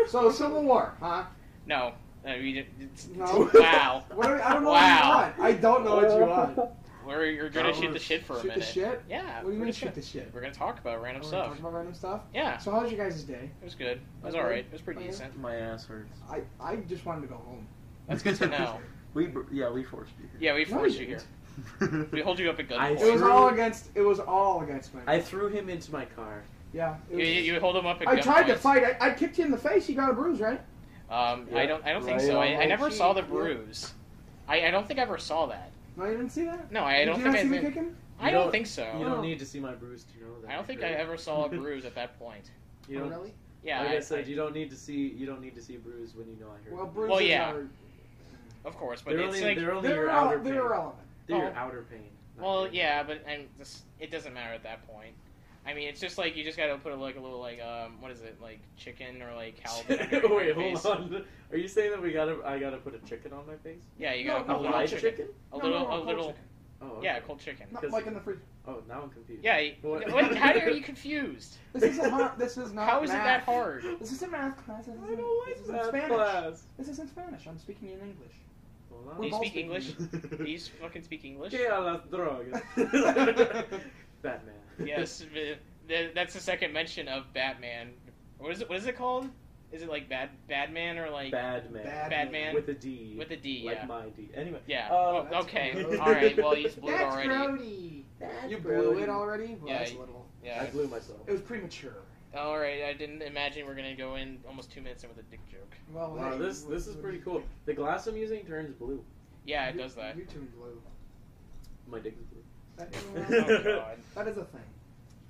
So, Civil War, huh? No. No. Wow. I don't know what you want. I don't know what you want. You're gonna shoot the shit for a minute. Shoot the shit? Yeah. What do you mean shoot the shit? We're gonna talk about random stuff. Talk about random stuff? Yeah. So how was your guys' day? It was good. It was alright. It was pretty decent. My ass hurts. I just wanted to go home. That's good to know. We forced you here. Yeah, we forced you here. We hold you up at gunpoint. It was all against me. I threw him into my car. Yeah. You hold him up at gunpoint. I tried to fight. I kicked you in the face. You got a bruise, right? I don't think so. I never saw the bruise. I don't think I ever saw that. No, you didn't see that? No, I don't think I did. Did you not see me kick him? I don't think so. You don't need to see my bruise to know that. I don't think I ever saw a bruise at that point. You don't, really? Yeah. Like I said, you don't need to see bruise when you know I hurt. Well, bruises are... Of course, but they're only your outer pain. They're irrelevant. They're your outer pain. Well, yeah, but it doesn't matter at that point. I mean, it's just like you just gotta put a little what is it, like chicken or like halibut on your Wait, face. hold on. Are you saying that I gotta put a chicken on my face? Yeah, you gotta put a live chicken. A little. Chicken. Oh, okay. Yeah, cold chicken. Not like in the freezer. Oh, now I'm confused. Yeah. How are you confused? This isn't hard. This is not. How is math. it that hard? This isn't math class. I don't like math Spanish. class. This isn't Spanish. I'm speaking in English. Do you speak English? Do you fucking speak English? Que a las drogas. Batman. Yes, that's the second mention of Batman. What is it called? Is it like Badman or like Badman with a D? With a D, like yeah. my D. Anyway. Yeah. Okay. All right. Well, you blew it That's already. Brody. You blew it already? Well, Yeah, that's a little. Yeah. I blew myself. It was premature. All right. I didn't imagine we're gonna go in almost 2 minutes in with a dick joke. Well, wow, hey, this is pretty cool. The glass I'm using turns blue. Yeah, it does that. You turned blue. My dick is blue. Oh god. That is a thing.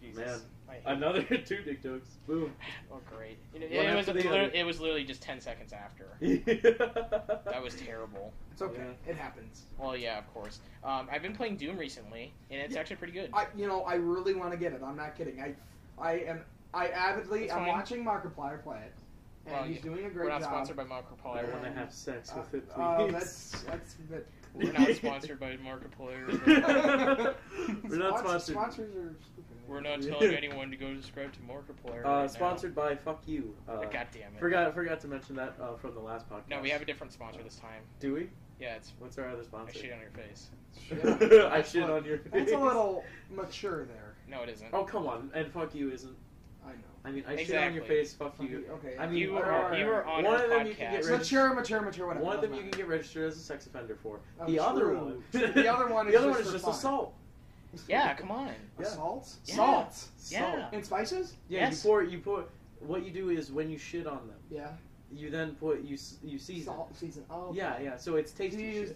Jesus. Man. Another 2 dick jokes. Boom. Oh great. It was literally just 10 seconds after. That was terrible. It's okay. Yeah. It happens. Well, yeah, of course. I've been playing Doom recently, and it's actually pretty good. I really want to get it. I'm not kidding. I'm watching Markiplier play it, and he's doing a great job. We're not sponsored by Markiplier. I want to have sex with it, please. That's a bit. We're not sponsored by Markiplier. We're not sponsored. Sponsors are stupid. We're not telling anyone to go subscribe to Markiplier. Right sponsored by Fuck You. God damn it. Forgot to mention that from the last podcast. No, we have a different sponsor this time. Do we? Yeah, it's. What's our other sponsor? I shit on your face. I shit on your face. That's a little mature there. No, it isn't. Oh, come on. And Fuck You isn't. I know. I mean, I shit on your face, fuck you. Okay. I mean, you were on one our of them podcast. you can get mature, whatever. One of them you can get registered as a sex offender for. Oh, the other one is just assault. Yeah, come on. Assaults? Yeah. Salts? Yeah. And spices? Yeah, yes. you put, what you do is when you shit on them. Yeah. You then you season. Salt season. Oh. Okay. Yeah. So it's tasty. Do you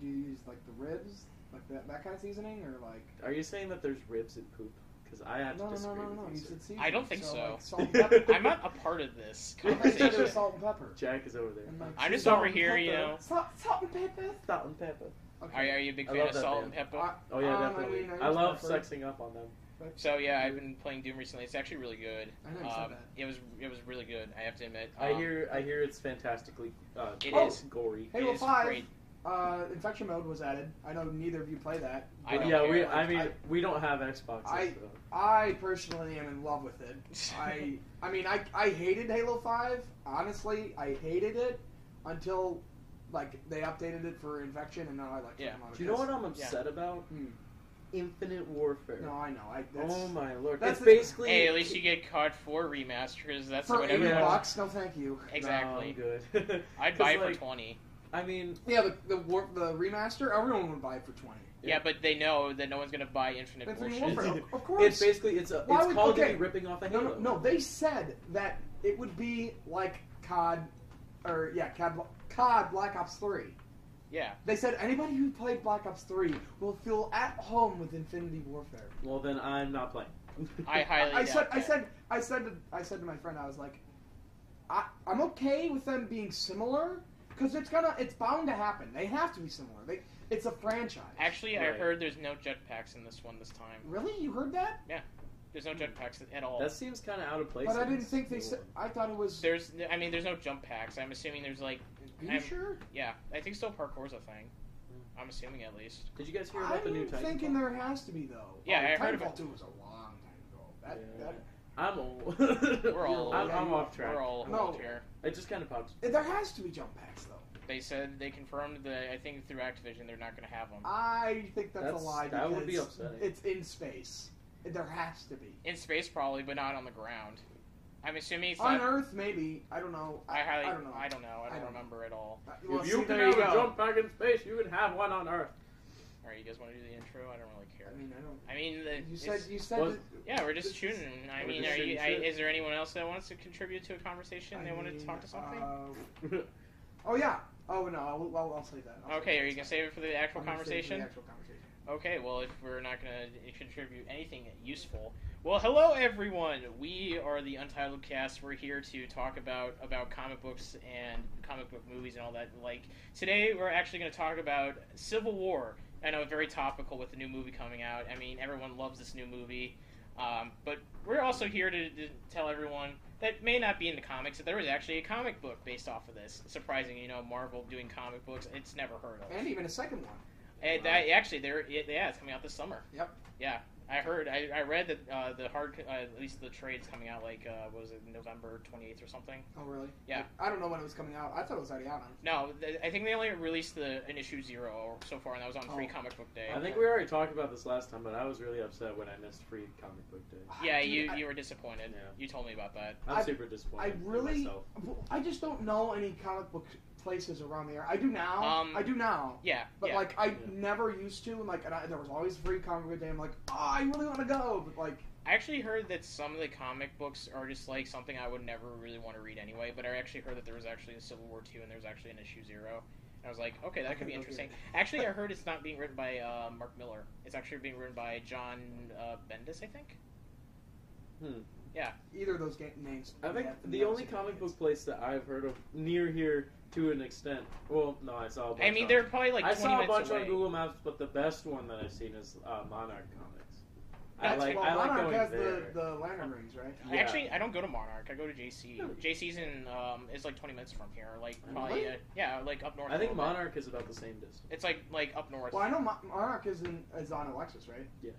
use like the ribs, like that kind of seasoning, or like? Are you saying that there's ribs in poop? Because I have to disagree with you. you. Said seasoning. I don't think so. Like salt and pepper. I'm not a part of this I said it conversation. was salt and pepper. Jack is over there. Like, I'm just over here, you know. Salt and pepper. Salt and pepper. Okay. Are you a big fan of salt and pepper? Oh yeah, definitely. I love sexing up on them. So yeah, I've been playing Doom recently. It's actually really good. I know you said that. It was really good. I have to admit. I hear it's fantastically. It is gory. Halo 5. Great. Infection mode was added. I know neither of you play that. I don't care. We don't have Xboxes. I personally am in love with it. I hated Halo 5. Honestly, I hated it until they updated it for Infection, and now I like it. Yeah. Do you know what I'm upset about? Infinite Warfare. No, I know. Oh my lord! That's basically. Hey, at least you get COD 4 remastered because that's for what $80. everyone. No, thank you. Exactly. No, I'm good. I'd buy it for 20. I mean, yeah, the remaster. Everyone would buy it for 20. Yeah, but they know that no one's gonna buy Infinite bullshit. Warfare, of course. It's basically it's Call of Duty ripping off a Halo. No, they said that it would be like COD Black Ops 3. Yeah. They said anybody who played Black Ops 3 will feel at home with Infinity Warfare. Well, then I'm not playing. I highly doubt that. I said to my friend, I was like, I'm okay with them being similar because it's bound to happen. They have to be similar. It's a franchise. Actually, I heard there's no jetpacks in this one this time. Really? You heard that? Yeah. There's no jetpacks at all. That seems kind of out of place. But I didn't think they said. I thought it was. There's no jump packs. I'm assuming there's like. Are you sure? Yeah, I think still parkour's a thing. I'm assuming at least. Did you guys hear about the new Titanfall? I'm thinking there has to be though. Yeah, I heard of Titanfall it. 2 was a long time ago. I'm old. We're all. I'm off track. We're all No. old here. It just kind of popped. There has to be jump packs though. They said they confirmed that I think through Activision they're not going to have them. I think that's a lie. That would be because upsetting. It's in space. There has to be. In space, probably, but not on the ground. I'm assuming it's On not. Earth, maybe. I don't know. I don't know. I don't remember at all. Well, If you see, can there have you a go. jump pack in space, you can have one on Earth. All right, you guys want to do the intro? I don't really care. I mean, the, you said. Well, that- yeah, we're just shooting. I We're mean, just shooting shit. is there anyone else that wants to contribute to a conversation? They want to talk to something? Oh yeah. Oh no. I'll say that. Okay, are you gonna save it for the actual I'm gonna save it for conversation? the actual conversation. Okay, well, if we're not going to contribute anything useful, well, hello everyone. We are the UntitledCast. We're here to talk about comic books and comic book movies and all that. Like today, we're actually going to talk about Civil War. I know, very topical with the new movie coming out. I mean, everyone loves this new movie, but we're also here to tell everyone that may not be into comics that there was actually a comic book based off of this. Surprising, Marvel doing comic books. It's never heard of. And even a second one. And actually, it's coming out this summer. Yep. Yeah, I heard. I read that the at least the trade's coming out what was it, November 28th or something? Oh really? Yeah. I don't know when it was coming out. I thought it was already out. No, I think they only released an issue 0 so far, and that was on Free Comic Book Day. I think we already talked about this last time, but I was really upset when I missed Free Comic Book Day. Yeah, Dude, you were disappointed. Yeah. You told me about that. I'm super disappointed. I just don't know any comic book places around the area. I do now. Yeah. But yeah. I never used to, and there was always Free Comic Book Day. I'm like, oh, I really want to go, but like. I actually heard that some of the comic books are just like something I would never really want to read anyway. But I actually heard that there was actually a Civil War 2 and there's actually an issue 0. And I was like, okay, that could be interesting. Actually, I heard it's not being written by Mark Miller. It's actually being written by John Bendis, I think. Yeah. Either of those names. I think the only comic book place that I've heard of near here to an extent. Well, no, I saw a bunch. I mean, they're probably like 20 minutes away. I saw a bunch on Google Maps, but the best one that I've seen is Monarch Comics. Monarch has there. the lantern rings, right? Yeah. Actually, I don't go to Monarch. I go to JC. JC's is like 20 minutes from here. Like probably like up north. I think Monarch is about the same distance. It's like up north. Well, I know Monarch is on Alexis, right? Yeah.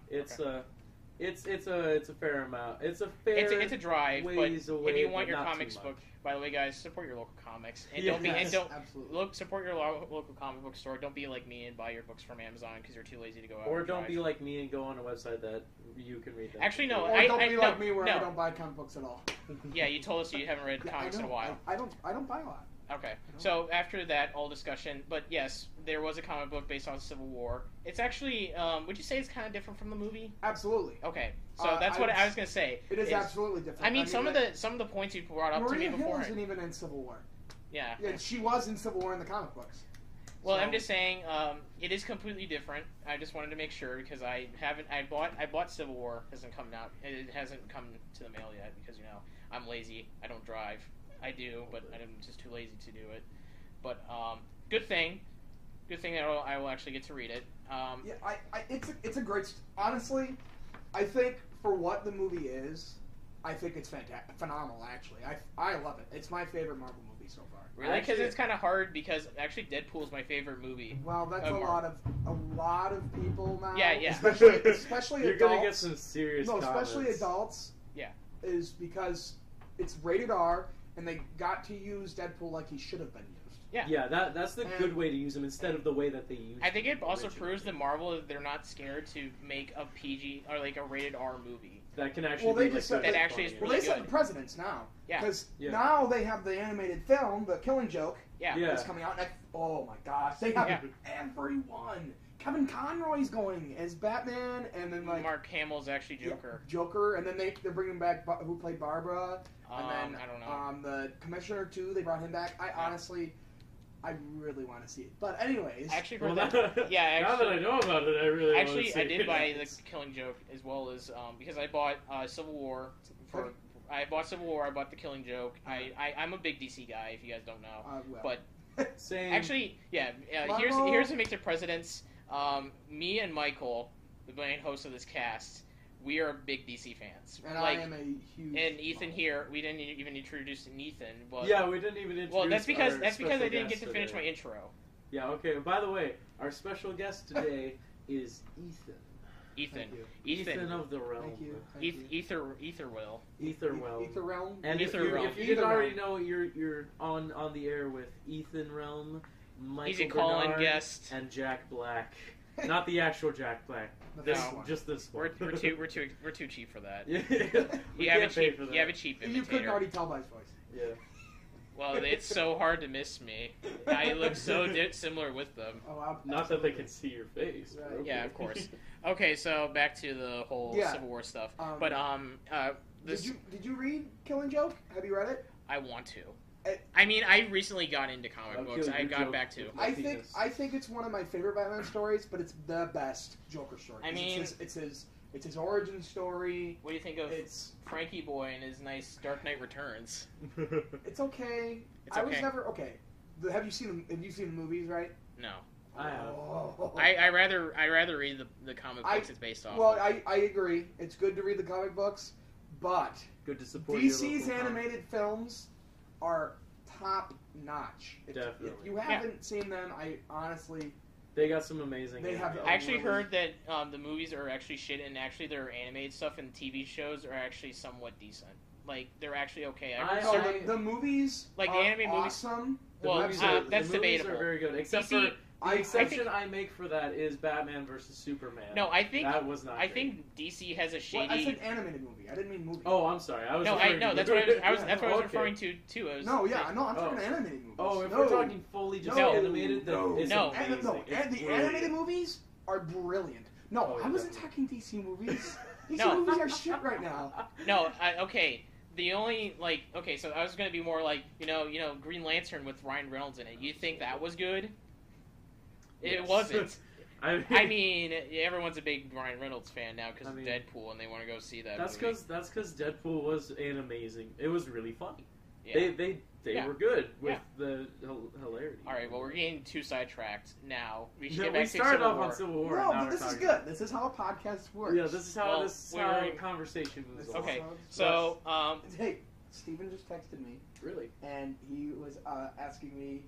It's okay. It's a fair amount. It's a a drive, but ways away, if you want but your not comics too book, much. by the way, guys, support your local comics and absolutely. support your local comic book store. Don't be like me and buy your books from Amazon because you're too lazy to go out. Or and don't drive. be like me and go on a website that you can read them. Actually, no. Or don't be like me where no. I don't buy comic books at all. Yeah, you told us you haven't read comics in a while. I don't buy a lot. Okay, so after that all discussion, but yes, there was a comic book based on Civil War. It's actually, would you say it's kind of different from the movie? Absolutely. Okay, so that's what I was gonna say. It is absolutely different. I mean, some of the points you brought up Maria to me Hill before. isn't even in Civil War. Yeah. Yeah, she was in Civil War in the comic books. Well, I'm just saying, it is completely different. I just wanted to make sure because I bought Civil War. Hasn't come out. It hasn't come to the mail yet because I'm lazy. I don't drive. I do, but I'm just too lazy to do it. But good thing that I will actually get to read it. It's a great. Honestly, I think for what the movie is, I think it's fantastic, phenomenal. Actually, I love it. It's my favorite Marvel movie so far. Really, because it's kind of hard because actually Deadpool's my favorite movie. Well, that's a lot of people now. Yeah. Especially You're adults. gonna get some serious. No, comments. especially adults. Yeah. Is because it's rated R, and they got to use Deadpool like he should have been used. Yeah, that's the good way to use him instead of the way that they use. I think it also proves that Marvel they're not scared to make a PG or like a rated R movie that can actually. Well, they just said that actually is really Well, they said good. the presidents now. Yeah. Because now they have the animated film, The Killing Joke. Yeah. That's coming out. And oh my gosh, they have everyone. Kevin Conroy's going as Batman, and then like Mark Hamill's actually Joker. Joker, and then they're bringing back who played Barbara, and then I don't know. The Commissioner too. They brought him back. I really want to see it. But anyways, I actually heard now that I know about it, I really want to see I did it. buy The Killing Joke as well as because I bought Civil War for. I bought Civil War. I bought The Killing Joke. I'm a big DC guy, if you guys don't know. But Same. Actually, here's who makes the presidents. Me and Michael, the main host of this cast, we are big DC fans. And I am a huge. And Ethan here, we didn't even introduce Ethan. But we didn't even introduce. Well, that's because I special didn't get guest to finish today. my intro. Yeah. Okay. By the way, our special guest today is Ethan. Ethan. Ethan of the Realm. Thank you. Ethrealm. Ethrealm. And if Ethrealm. you didn't already know, you're on the air with Ethan Realm, He's a Michael call-in Bernard, guest. and Jack Black. Not the actual Jack Black. This No. one. Just this one. We're too cheap for that. Yeah. You have a cheap imitator. You couldn't already tell by his voice. Yeah. Well, it's so hard to miss me. I look so similar with them. Oh, Not that they can see your face. Right. but okay. Yeah, of course. Okay, so back to the whole Civil War stuff. But this Did you read Killing Joke? Have you read it? I want to. I mean, I recently got into comic books. I got back to. I think it's one of my favorite Batman stories, but it's the best Joker story. I mean, it's his origin story. What do you think of It's Frankie Boy and his nice Dark Knight Returns? it's okay. It's I was okay. never okay. Have you seen the movies? Right? No. I have. Oh. I rather read the comic books it's based off. Well, of. I agree. It's good to read the comic books, but Good to support your DC's local animated films are top notch. If Definitely. you haven't seen them, I honestly. They got some amazing. They have- animated- I actually really- heard that the movies are actually shit, and actually their animated stuff and TV shows are actually somewhat decent. Like they're actually okay. The movies Like, the are anime movies- awesome. The well, movies that's the movies debatable. are very good, except DC for the exception I I make for that is Batman versus Superman. No, I think that was not. I great. think DC has a Well, shady. I said animated movie. I didn't mean movie. Oh, I'm sorry. I was. no, referring to that's what I was. Yeah, That's what I was okay. referring to too. I was, No, yeah, no, I'm Oh. talking animated movies. Oh, if no. we're talking fully just No. animated, then No. it's No. amazing. No, It's and the brilliant. animated movies are brilliant. No, Oh, yeah, I wasn't definitely. talking DC movies. DC No. movies are shit right now. No, okay. The only okay, so I was gonna be more like you know Green Lantern with Ryan Reynolds in it. You think that was good? It Yes. wasn't. I mean, everyone's a big Ryan Reynolds fan now because I mean, of Deadpool, and they want to go see that. that's movie. because Deadpool was an amazing. It was really funny. Yeah. They Yeah. were good with Yeah. the hilarity. All right, well, we're getting too sidetracked now. We should No, get we back to started Civil off War. on Civil War. No, and now but we're this is talking- good. This is how a podcast works. Yeah, this is how Well, this conversation moves on. Okay, So- so Hey, Steven just texted me, Really? and he was asking me,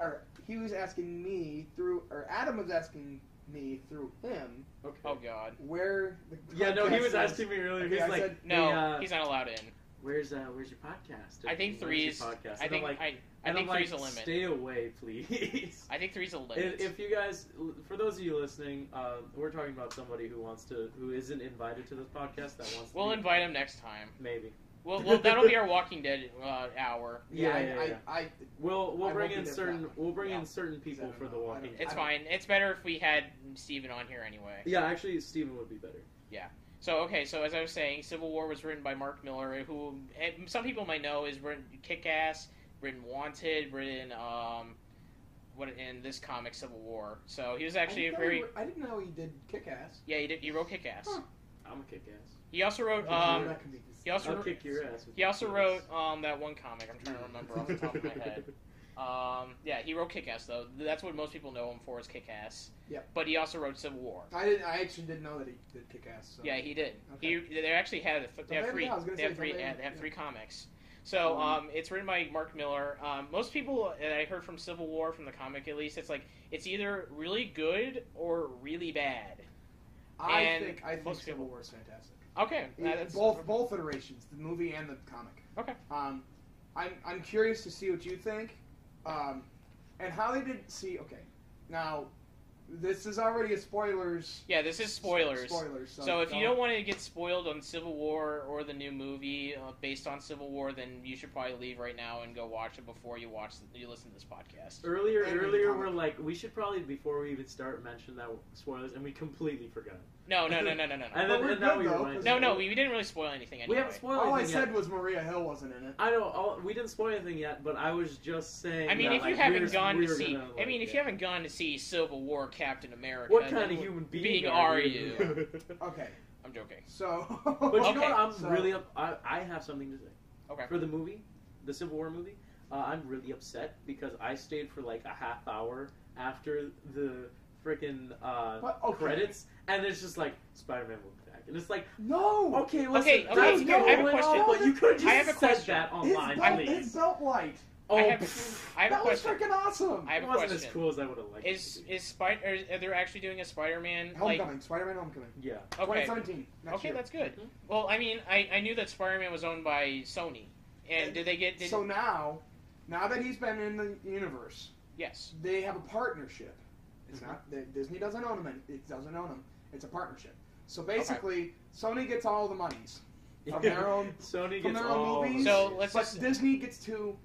or he was asking me through, or Adam was asking me through him, Okay. oh god, where the Yeah, no, he podcast was is. asking me earlier. Okay, He's I like, said, no, hey, he's not allowed in. where's your podcast? I think Where's your three's. podcast? I And think I'm like, I and think I'm like, three's a limit. Stay away, please. I think three's a limit. If you guys, for those of you listening, we're talking about somebody who isn't invited to this podcast that wants. We'll to be, invite him next time. maybe. Well, that'll be our Walking Dead hour. Yeah, We'll I bring won't in be there certain for that. we'll bring Yeah. in certain people for the I Walking. don't- It's fine. It's better if we had Steven on here anyway. Yeah, actually, Steven would be better. So as I was saying, Civil War was written by Mark Miller, who some people might know is written Kick-Ass, written Wanted, written what in this comic Civil War. So he was actually a very I didn't know he did Kick-Ass. yeah he wrote Kick-Ass. Huh. I'm a kick-ass. He also wrote he also I'll kick your ass. With he also kick-ass. wrote that one comic. I'm trying to remember off the top of my head. Yeah, he wrote Kick-Ass though. That's what most people know him for is Kick-Ass. Yeah. But he also wrote Civil War. I actually didn't know that he did Kick-Ass. So. Yeah, he did. Okay. They actually had they have three. Yeah, I was gonna They say, have three. don't They have yeah. three comics. So it's written by Mark Miller. Most people that I heard from Civil War, from the comic at least, it's like it's either really good or really bad. I think most Civil people- War is fantastic. Okay, that's both iterations, the movie and the comic. Okay. I'm curious to see what you think, and how they did see. Okay, now this is already a spoilers. Yeah, this is spoilers. Spoilers. So if you don't want to get spoiled on Civil War or the new movie based on Civil War, then you should probably leave right now and go watch it before you listen to this podcast. Earlier, And we're like, we should probably, before we even start, mention that spoilers, and we completely forgot. No. And But then we're and now good, we though, reminded. No, we didn't really spoil anything anyway. We haven't spoiled all I anything said yet. was Maria Hill wasn't in it. I know we didn't spoil anything yet, but I was just saying. I mean, that, if you like, haven't gone to we're see, gonna, like, if you haven't gone to see Civil War, Captain America, what kind then of what- human being being are you? Okay, I'm joking. so. But you know Okay. what? I'm So- really up. I have something to say. Okay. For the movie, the Civil War movie, I'm really upset because I stayed for like a half hour after the freaking credits, and it's just like Spider-Man will be back, and it's like, No. okay, listen, Okay, that's I have a going question. on, but you could have I have a just said question. that online, It's please. Belt Light. I have a that was question. freaking awesome. I have It a wasn't question. as cool as I would have liked. Are they actually doing a Spider-Man? Homecoming, Spider-Man Homecoming. Yeah. Okay. 2017. Next year. That's good. Mhm. Well, I mean, I knew that Spider-Man was owned by Sony, and did they get? So now that he's been in the universe, Yes. they have a partnership. It's not Disney doesn't own him. It doesn't own him. It's a partnership. So basically, Sony gets all the monies from their own Sony from gets their own all. movies. So let's but just Disney gets to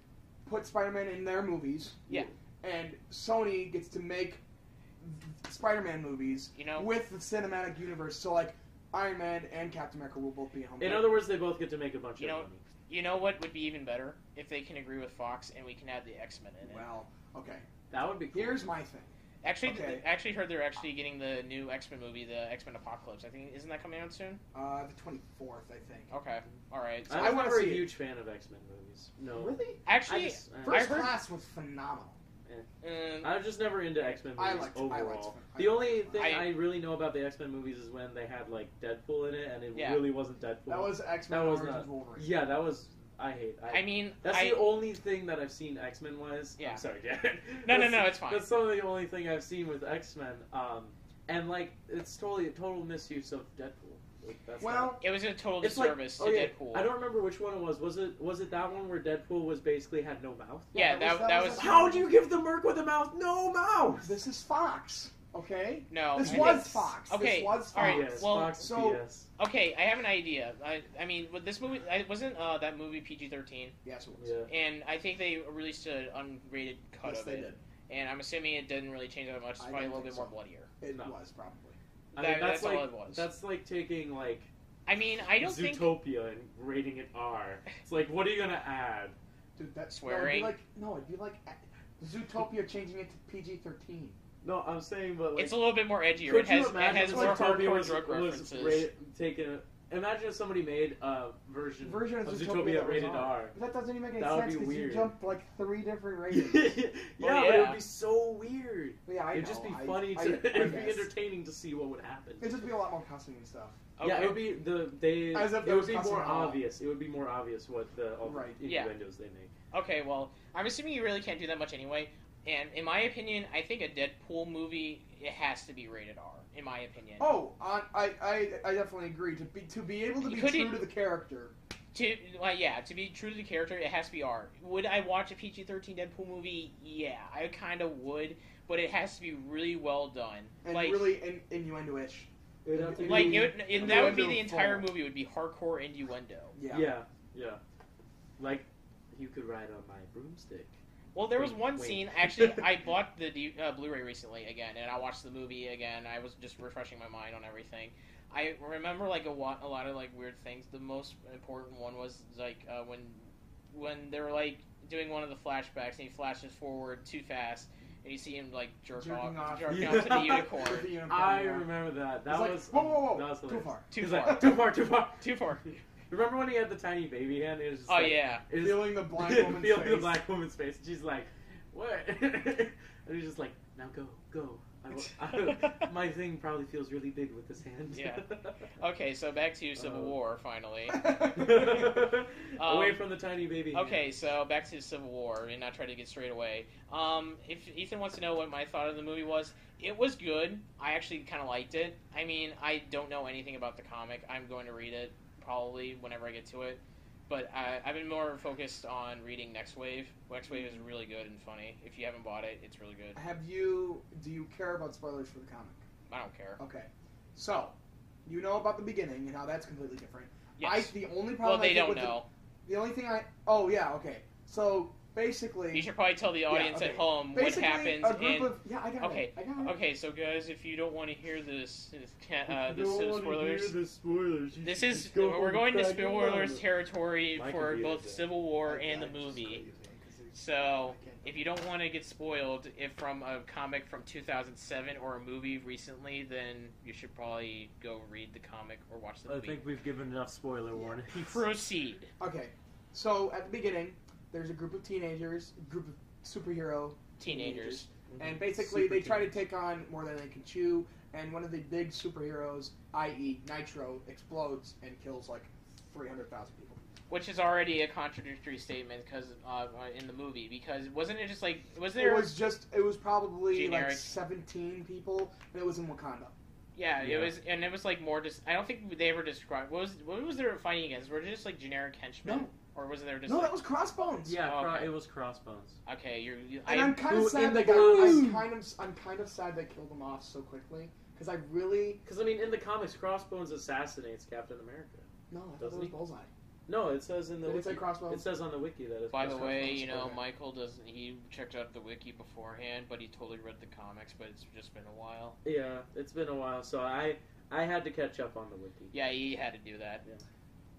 put Spider-Man in their movies. Yeah. And Sony gets to make Spider-Man movies with the cinematic universe. So like Iron Man and Captain America will both be home. In other words, they both get to make a bunch of money. You know what would be even better if they can agree with Fox and we can add the X-Men in it. Well, okay. That would be cool. Here's my thing. Actually, actually heard they're actually getting the new X-Men movie, the X-Men Apocalypse. I think isn't that coming out soon? The 24th, I think. Okay, all right. So I was never a see it. huge fan of X-Men movies. No, Really? actually, First Class was phenomenal. I was just never into X-Men movies overall. The only thing I really know about the X-Men movies is when they had like Deadpool in it, and it really wasn't Deadpool. That was X-Men That was Origins not- Wolverine. Yeah, that was. I mean, that's the only thing that I've seen X-Men wise. Yeah. I'm sorry, Dan. No, it's fine. That's some of the only thing I've seen with X-Men. And like it's totally a total misuse of Deadpool. Like, it was a total it's disservice to Deadpool. I don't remember which one it was. Was it that one where Deadpool was basically had no mouth? Yeah, that was. How do you give the Merc with a mouth no mouth? This is Fox. Okay. No. This was Fox. Okay. This was Fox. All right. Yes, well, Fox so- BS. Okay, I have an idea. I mean, with this movie, wasn't that movie PG-13? Yes, it was. Yeah. And I think they released an unrated cut Yes, of they it. did. And I'm assuming it didn't really change that much. It's I probably a don't little bit think more so. bloodier. It No. was probably. I mean, That's like, all it was. That's like taking like I mean, I don't think. Zootopia and rating it R. It's like, what are you gonna add? Dude, that's Swearing. it'd be like Zootopia changing it to PG-13. No, I'm saying, but like, It's a little bit more edgier. could It you has imagine more if Zootopia hardcore was, drug was references. taken? Imagine if somebody made a version of of Zootopia Zootopia that was rated on. R. That doesn't even make any That would sense be because you weird. jumped like 3 different ratings. Yeah, Well, but it yeah. would be so weird. Yeah, I It'd know. just be I- funny I it'd be guess. entertaining to see what would happen. It'd just be a lot more cussing and stuff. Okay. Yeah, it would be As if it there would was be cussing more at all. obvious. It would be more obvious what all the Right. Yeah. innuendos they make. Okay, well, I'm assuming you really can't do that much anyway. And in my opinion, I think a Deadpool movie it has to be rated R. In my opinion. Oh, I definitely agree. To be able to be Could true it- to the character. To be true to the character, it has to be R. Would I watch a PG-13 Deadpool movie? Yeah, I kind of would, but it has to be really well done. And like, really innuendo-ish. It would have to like be, and that would be the Innuendo entire full. movie would be hardcore innuendo. Yeah. yeah. Like you could ride on my broomstick. Well, there was Wink, one wink. scene. Actually, I bought the Blu-ray recently again, and I watched the movie again. I was just refreshing my mind on everything. I remember like a lot of like weird things. The most important one was like when they're like doing one of the flashbacks, and he flashes forward too fast, and you see him like jerking off to the unicorn. With the unicorn, I yeah. remember that. That It's like, was whoa, that was too hilarious. far. Too He's far. like, too far, too far. Too far. Remember when he had the tiny baby hand? It was just Oh like, yeah. it was- Feeling the black woman's feeling face. the black woman's face. And she's like, what? And he's just like, now go. My thing probably feels really big with this hand. Yeah. Okay, so back to Civil War finally. Away from the tiny baby hand. Okay, so back to Civil War, and not try to get straight away. If Ethan wants to know what my thought of the movie was, it was good. I actually kind of liked it. I mean, I don't know anything about the comic. I'm going to read it probably whenever I get to it. But I've been more focused on reading Next Wave. Next Wave is really good and funny. If you haven't bought it, it's really good. Do you care about spoilers for the comic? I don't care. Okay. So, you know about the beginning and how that's completely different. Yes. The only Well, problem they I think don't with know. The only thing oh yeah, okay. So, basically... You should probably tell the audience okay. at home Basically, what happens. a group And of... Yeah, I got okay, it. I got it. okay. So guys, if you don't want to hear this Don't wanna spoilers, hear the spoilers. You this should is just go we're home going to and crack your spoilers mouth. territory My for computer's both dead. Civil War and the I'm just movie. crazy, 'cause there's- So I can't- if you don't want to get spoiled if from a comic from 2007 or a movie recently, then you should probably go read the comic or watch the I movie. think we've given enough spoiler warnings. Proceed. Okay. So, at the beginning, there's a group of teenagers, a group of superhero Teenagers. and basically they try to take on more than they can chew, and one of the big superheroes, i.e. Nitro, explodes and kills like 300,000 people. Which is already a contradictory statement because in the movie, because wasn't it just like it was probably generic? Like 17 people, and it was in Wakanda. Yeah, it was like more just. I don't think they ever described what was their fighting against. Were they just like generic henchmen? No. Or was there just that was Crossbones. Yeah, it was Crossbones. Okay, I'm kind of sad I'm kind of sad they killed him off so quickly because I mean in the comics, Crossbones assassinates Captain America. No, I thought it was Bullseye. No, it says in the wiki. It say Crossbones? It says on the wiki that it's By the way, Crossbones. Michael he checked out the wiki beforehand, but he totally read the comics, but it's just been a while. Yeah, it's been a while, so I had to catch up on the wiki. Yeah, he had to do that. Yeah.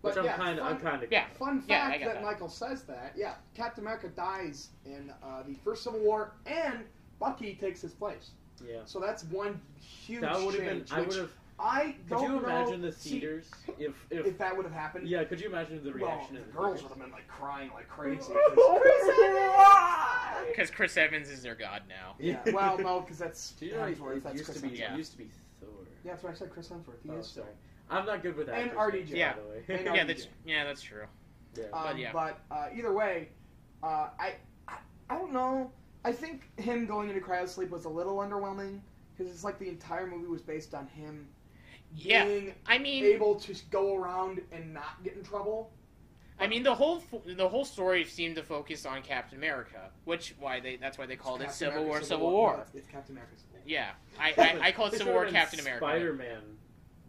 But Which I'm kind of. Yeah. Fun fact that Michael says that. Yeah, Captain America dies in the first Civil War, and Bucky takes his place. Yeah. So that's one huge That would have been. change. I would have. Could you imagine the theaters if that would have happened? Yeah. Could you imagine the reaction? The girls would have been like crying like crazy. Because Chris Evans is their god now. Yeah. Well, no, because that's Hemsworth. It used to be Thor. Yeah, that's what I said. Chris Hemsworth. He is sorry. I'm not good with that. And RDJ. Yeah. By the way. That's true. Yeah. But either way, I don't know. I think him going into cryosleep was a little underwhelming because it's like the entire movie was based on him being able to go around and not get in trouble. I mean, the whole story seemed to focus on Captain America, that's why they called it Civil War. No, it's Captain America Civil War. Yeah, I call it Civil War Captain America. Spider-Man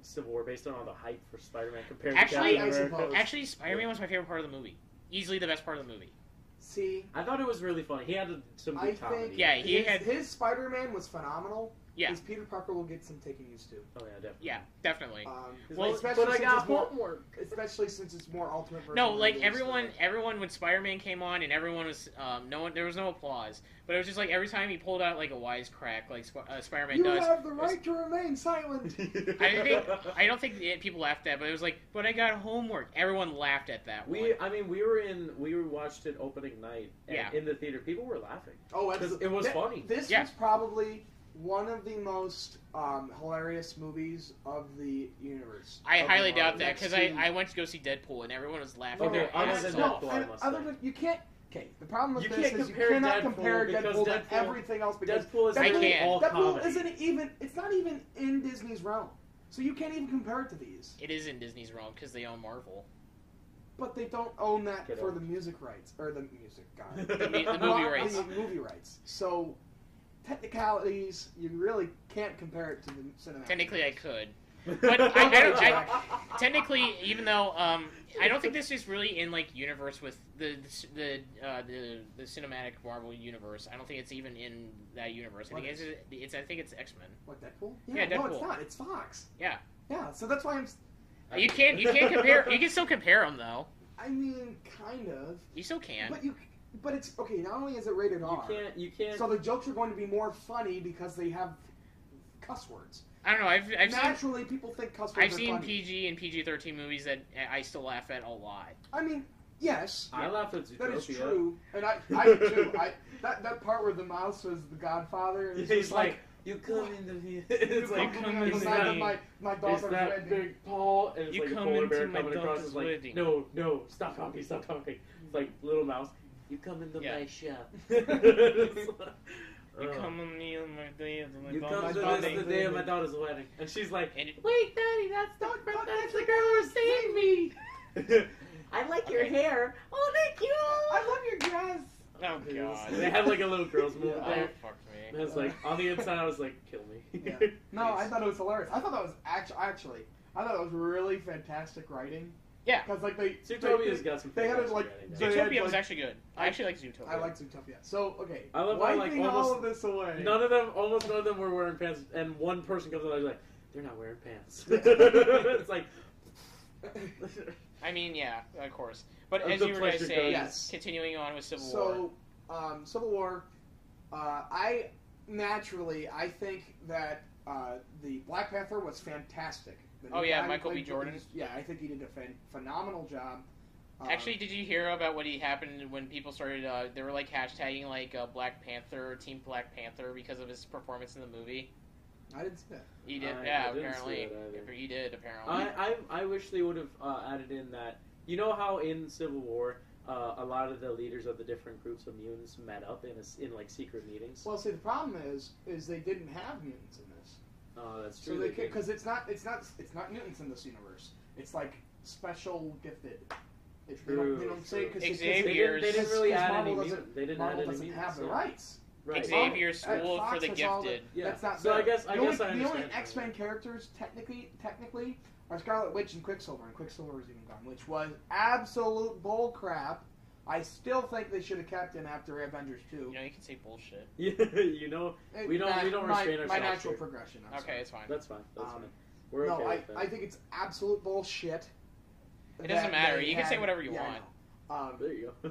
Civil War based on all the hype for Spider-Man compared to Captain America. Actually, Spider-Man was my favorite part of the movie. Easily the best part of the movie. See, I thought it was really funny. He had some good comedy. Yeah, his Spider-Man was phenomenal. Yeah. His Peter Parker will get some taking used to. Oh yeah, definitely. Yeah, definitely. But I got homework. Especially since it's more ultimate version. No, like everyone when Spider-Man came on and everyone was there was no applause, but it was just like every time he pulled out like a wisecrack like Spider-Man does. You have the right to remain silent. I don't think people laughed at, but it was like, but I got homework. Everyone laughed at that. We watched it opening night. And in the theater, people were laughing. Oh, because it was funny. This was probably one of the most hilarious movies of the universe. I highly doubt that because I went to go see Deadpool and everyone was laughing. Okay, other than Deadpool, you can't. Okay, the problem with you this is you cannot compare Deadpool to everything else because Deadpool is all Deadpool comedy. isn't even. It's not even in Disney's realm, so you can't even compare it to these. It is in Disney's realm because they own Marvel. But they don't own that for the music rights or the music. God, the movie rights. The movie rights. So. Technicalities, you really can't compare it to the cinematic. Technically, I could, but I technically, even though I don't think this is really in like universe with the cinematic Marvel universe. I don't think it's even in that universe. I think it's X-Men. What, Deadpool? Yeah, Deadpool. No, it's not. It's Fox. Yeah. Yeah. So that's why I'm. You can't compare. You can still compare them though. I mean, kind of. You still can. But it's okay. Not only is it rated R, you can't. So the jokes are going to be more funny because they have cuss words. I don't know. I've naturally people think cuss words. I've seen funny. PG and PG-13 movies that I still laugh at a lot. I mean, yes, I laugh at Zootopia. That is true, and I do too. That part where the mouse was the Godfather, and he's like. You come into me. It's like my daughter's that wedding. Big Paul, and it's you like come a polar into bear my coming across. It's like, wedding. no, stop talking. It's like little mouse. You come into my shop. You come on me on my day of my daughter's wedding. The day of my daughter's wedding, and she's like, "Wait, Daddy, that's the girl who saved me. I like your hair. Oh, thank you. I love your dress." Oh God! They had like a little girl's movement there. Oh fuck me! And I was like, on the inside, I was like, kill me. Yeah. No, I thought it was hilarious. I thought that was actually, I thought it was really fantastic writing. Yeah, because like Zootopia's got some. They had it like Zootopia was actually good. I actually like Zootopia. I like Zootopia. So okay, I love how like all of this away. Almost none of them were wearing pants, and one person comes out and is like, they're not wearing pants. It's like. I mean, yeah, of course. But as you were going to say, continuing on with Civil War. So, Civil War, I think that the Black Panther was fantastic. Michael B. Jordan. I think he did a phenomenal job. Actually, did you hear about what happened when people started? They were like hashtagging like Black Panther, Team Black Panther, because of his performance in the movie. I didn't see that. He did, apparently. He did, apparently. I wish they would have added in that You know how in Civil War, a lot of the leaders of the different groups of mutants met up in like secret meetings. Well, see, the problem is they didn't have mutants in this. Oh, that's true. So because it's not mutants in this universe. It's like special gifted. If they don't say because Xavier's. They didn't really add any Marvel mutants. They didn't Marvel add any doesn't mutants. have the rights. Right. Xavier's school for the gifted. That's not so there. I guess I the understand. only X-Men characters technically are Scarlet Witch and Quicksilver, and Quicksilver was even gone, which was absolute bull crap. I still think they should have kept him after Avengers 2. You can say bullshit. We don't restrain ourselves. My natural progression. Okay, it's fine. That's fine. We're okay with that. I think it's absolute bullshit. It doesn't matter. You can say whatever you want. There you go.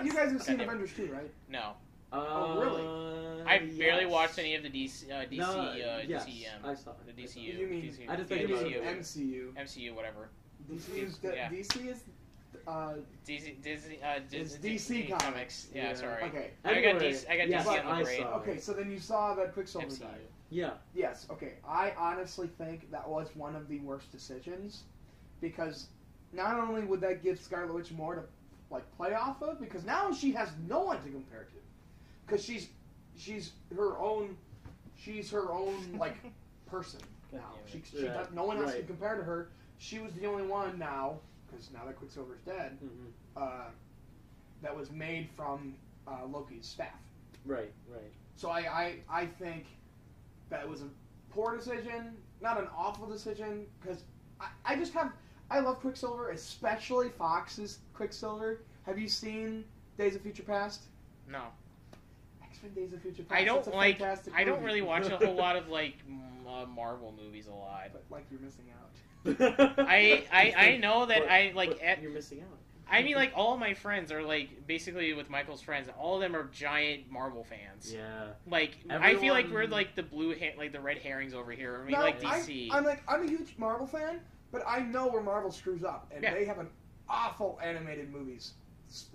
You guys have seen Avengers 2, right? No. Oh, really? I barely watched any of the DCEM. I saw it. The DCU. You mean, I just think MCU. MCU, whatever. DC is DC Comics. Yeah, sorry. Okay. I got DC on the brain. Okay, so then you saw that Quicksilver MCU. died. Yeah. Yes. Okay. I honestly think that was one of the worst decisions, because not only would that give Scarlet Witch more to play off of, because now she has no one to compare to, because she's her own person now. No one else can compare to her. She was the only one now, because now that Quicksilver's dead, that was made from Loki's staff. Right. So I think that was a poor decision, not an awful decision, because I love Quicksilver, especially Fox's Quicksilver. Have you seen Days of Future Past? No. X-Men Days of Future Past. I don't really watch a whole lot of Marvel movies a lot. But you're missing out. I know that you're missing out. I mean, all of my friends are basically with Michael's friends. All of them are giant Marvel fans. Yeah. I feel like we're the the red herrings over here. I mean, DC. I'm a huge Marvel fan, but I know where Marvel screws up, and they have an awful animated movies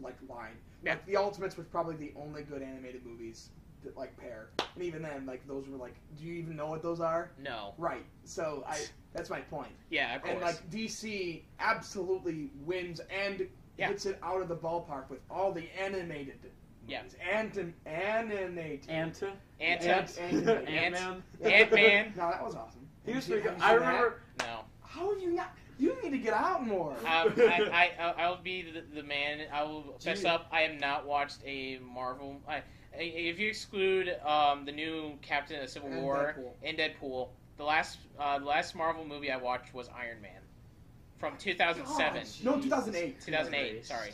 line. Yeah. The Ultimates was probably the only good animated movies that pair, and even then, those were do you even know what those are? No. Right. So that's my point. Yeah, of course. And DC absolutely wins and hits it out of the ballpark with all the animated movies. Yeah. Animated. Ant-Man. No, that was awesome. He was pretty good. I remember. No. How have you not? You need to get out more. I'll be the man. I will fess up. I have not watched a Marvel. If you exclude the new Captain of Civil War and Deadpool, the last Marvel movie I watched was Iron Man from 2007. No, 2008. 2008. Sorry.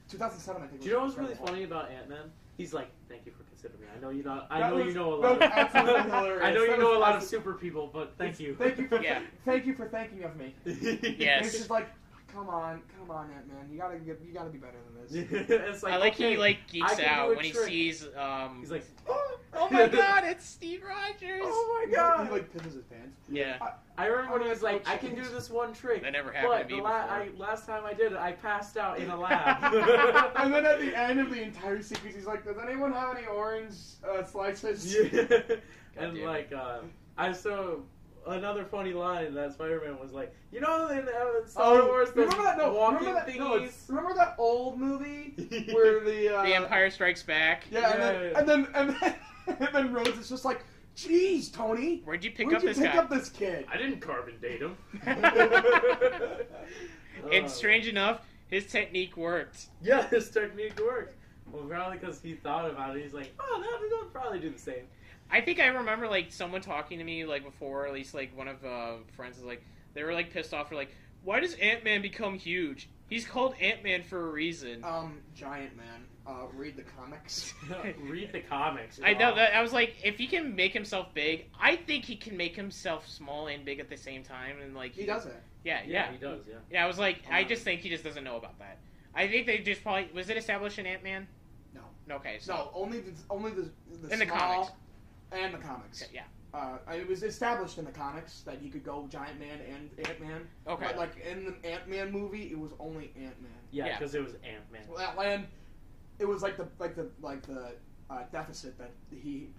2007, I think. Do you know what's really funny about Ant-Man? He's like, "Thank you for considering me. I know you know. I know you know a lot. I know you know a lot of super people, but thank you. Thank you for thinking of me. Yes. It's just come on, Ant-Man. You gotta be better than this. It's he geeks out when he sees. He's like, oh my god, it's Steve Rogers. Oh my god. He pisses his pants. Yeah. I remember when he was like, I can do this one trick. That never happened to me before. Last time I did it, I passed out in a lab. And then at the end of the entire sequence, he's like, does anyone have any orange slices? Yeah. And another funny line that Spider-Man was like, in Star Wars, remember that old movie where the Empire Strikes Back? Yeah, and then Rhodes is just like, "Jeez, Tony, where'd you pick up this kid? I didn't carbon date him." And strange enough, his technique worked. Yeah, his technique worked. Well, probably because he thought about it. He's like, "Oh, they'll probably do the same." I think I remember someone talking to me before, at least one of friends was they were pissed off for why does Ant-Man become huge? He's called Ant-Man for a reason. Giant Man. Read the comics. Read the comics. I know that. I was like, if he can make himself big, I think he can make himself small and big at the same time, and he does it. Yeah, he does. Yeah. Yeah, I was like, I just think he just doesn't know about that. I think they just probably was it established in Ant-Man? No. Okay, so no, only the in small the comics. And the comics. Yeah. It was established in the comics that you could go Giant Man and Ant-Man. Okay. But in the Ant-Man movie, it was only Ant-Man. Yeah, because it was Ant-Man. Well, and it was the deficit that he,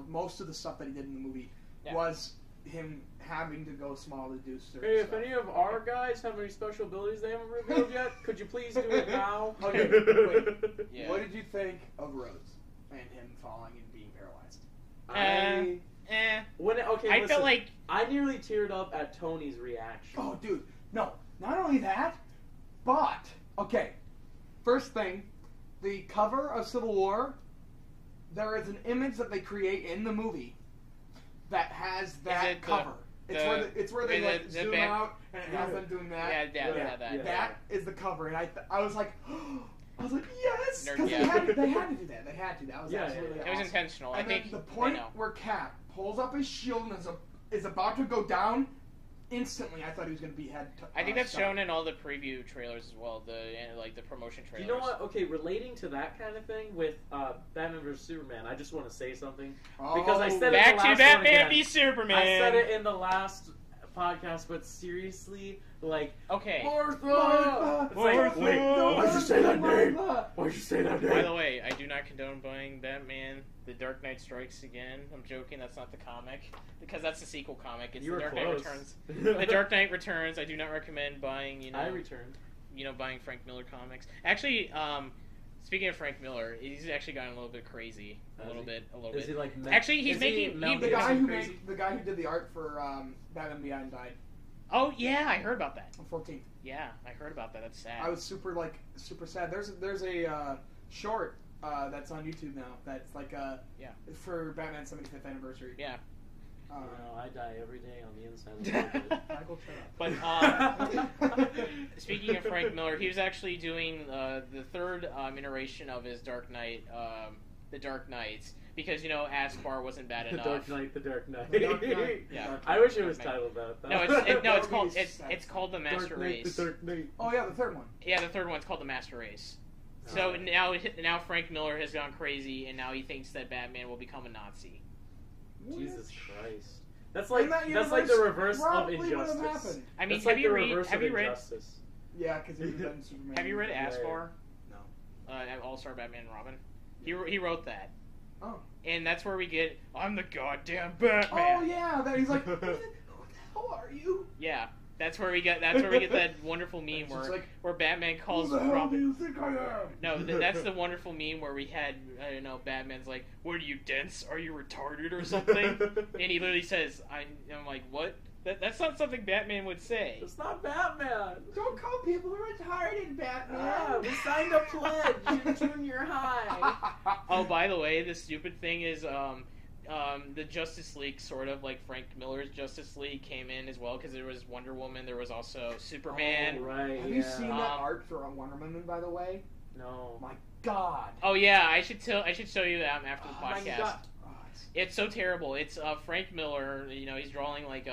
most of the stuff that he did in the movie was him having to go small to do certain Hey, stuff. if any of our guys have any special abilities they haven't revealed yet, could you please do it now? Okay, wait. Yeah. What did you think of Rhodes and him falling and being paralyzed? I felt like I nearly teared up at Tony's reaction. Oh, dude, no. Not only that, but okay. First thing, the cover of Civil War. There is an image that they create in the movie that has that cover. It's where they like zoom out and it has them doing that. Yeah. That is the cover, and I was like, yes, because Yeah. they had to do that. They had to. That was absolutely it was awesome. intentional. And I think the point where Cap pulls up his shield and is about to go down, instantly I thought he was going to be head. I think that's shown in all the preview trailers as well. The promotion trailers. You know what? Okay, relating to that kind of thing with Batman vs Superman, I just want to say something because I said back it in the last to Batman one v Superman. I said it in the last podcast, but seriously, like, okay. Martha! It's like, wait, why'd you say that name? Why'd you say that name? By the way, I do not condone buying Batman The Dark Knight Strikes Again. I'm joking, that's not the comic. Because that's the sequel comic. It's The Dark Knight Returns. The Dark Knight Returns. I do not recommend buying, I returned. Buying Frank Miller comics. Actually, speaking of Frank Miller, he's actually gotten a little bit crazy. A little bit. Is he like... Actually, he's making... the guy who did the art for Batman Beyond died. Oh, yeah, I heard about that. On 14th. Yeah, I heard about that. That's sad. I was super sad. There's a short that's on YouTube now that's like for Batman's 75th anniversary. Yeah. I die every day on the inside. Michael, shut up. But speaking of Frank Miller, he was actually doing the third iteration of his Dark Knight, The Dark Knights, because Aspar wasn't bad enough. The Dark Knight. Yeah. I wish it was titled that. No, it's called The Master Race. The Dark Knight. Oh yeah, the third one. Yeah, the third one's called The Master Race. So now Frank Miller has gone crazy, and now he thinks that Batman will become a Nazi. Jesus Christ. That's like the reverse of Injustice. I mean, have you read? Yeah, because he was in Superman. Have you read Aspar? No. All-Star Batman and Robin. He wrote that. Oh. And that's where we get, I'm the goddamn Batman. Oh yeah, he's like, who the hell are you? Yeah. That's where we get that wonderful meme where Batman calls Robin. Who do you think I am? No, that's the wonderful meme where we had, I don't know, Batman's like, what are you, dense? Are you retarded or something? And he literally says, I'm like, what? That's not something Batman would say. It's not Batman. Don't call people retarded, Batman. We signed a pledge in junior high. Oh, by the way, the stupid thing is, the Justice League, sort of like Frank Miller's Justice League, came in as well because there was Wonder Woman, there was also Superman. Oh, right. Have you seen that art for Wonder Woman, by the way? No. My God. Oh yeah, I should show you that after the podcast. My God. It's so terrible. It's Frank Miller. He's drawing like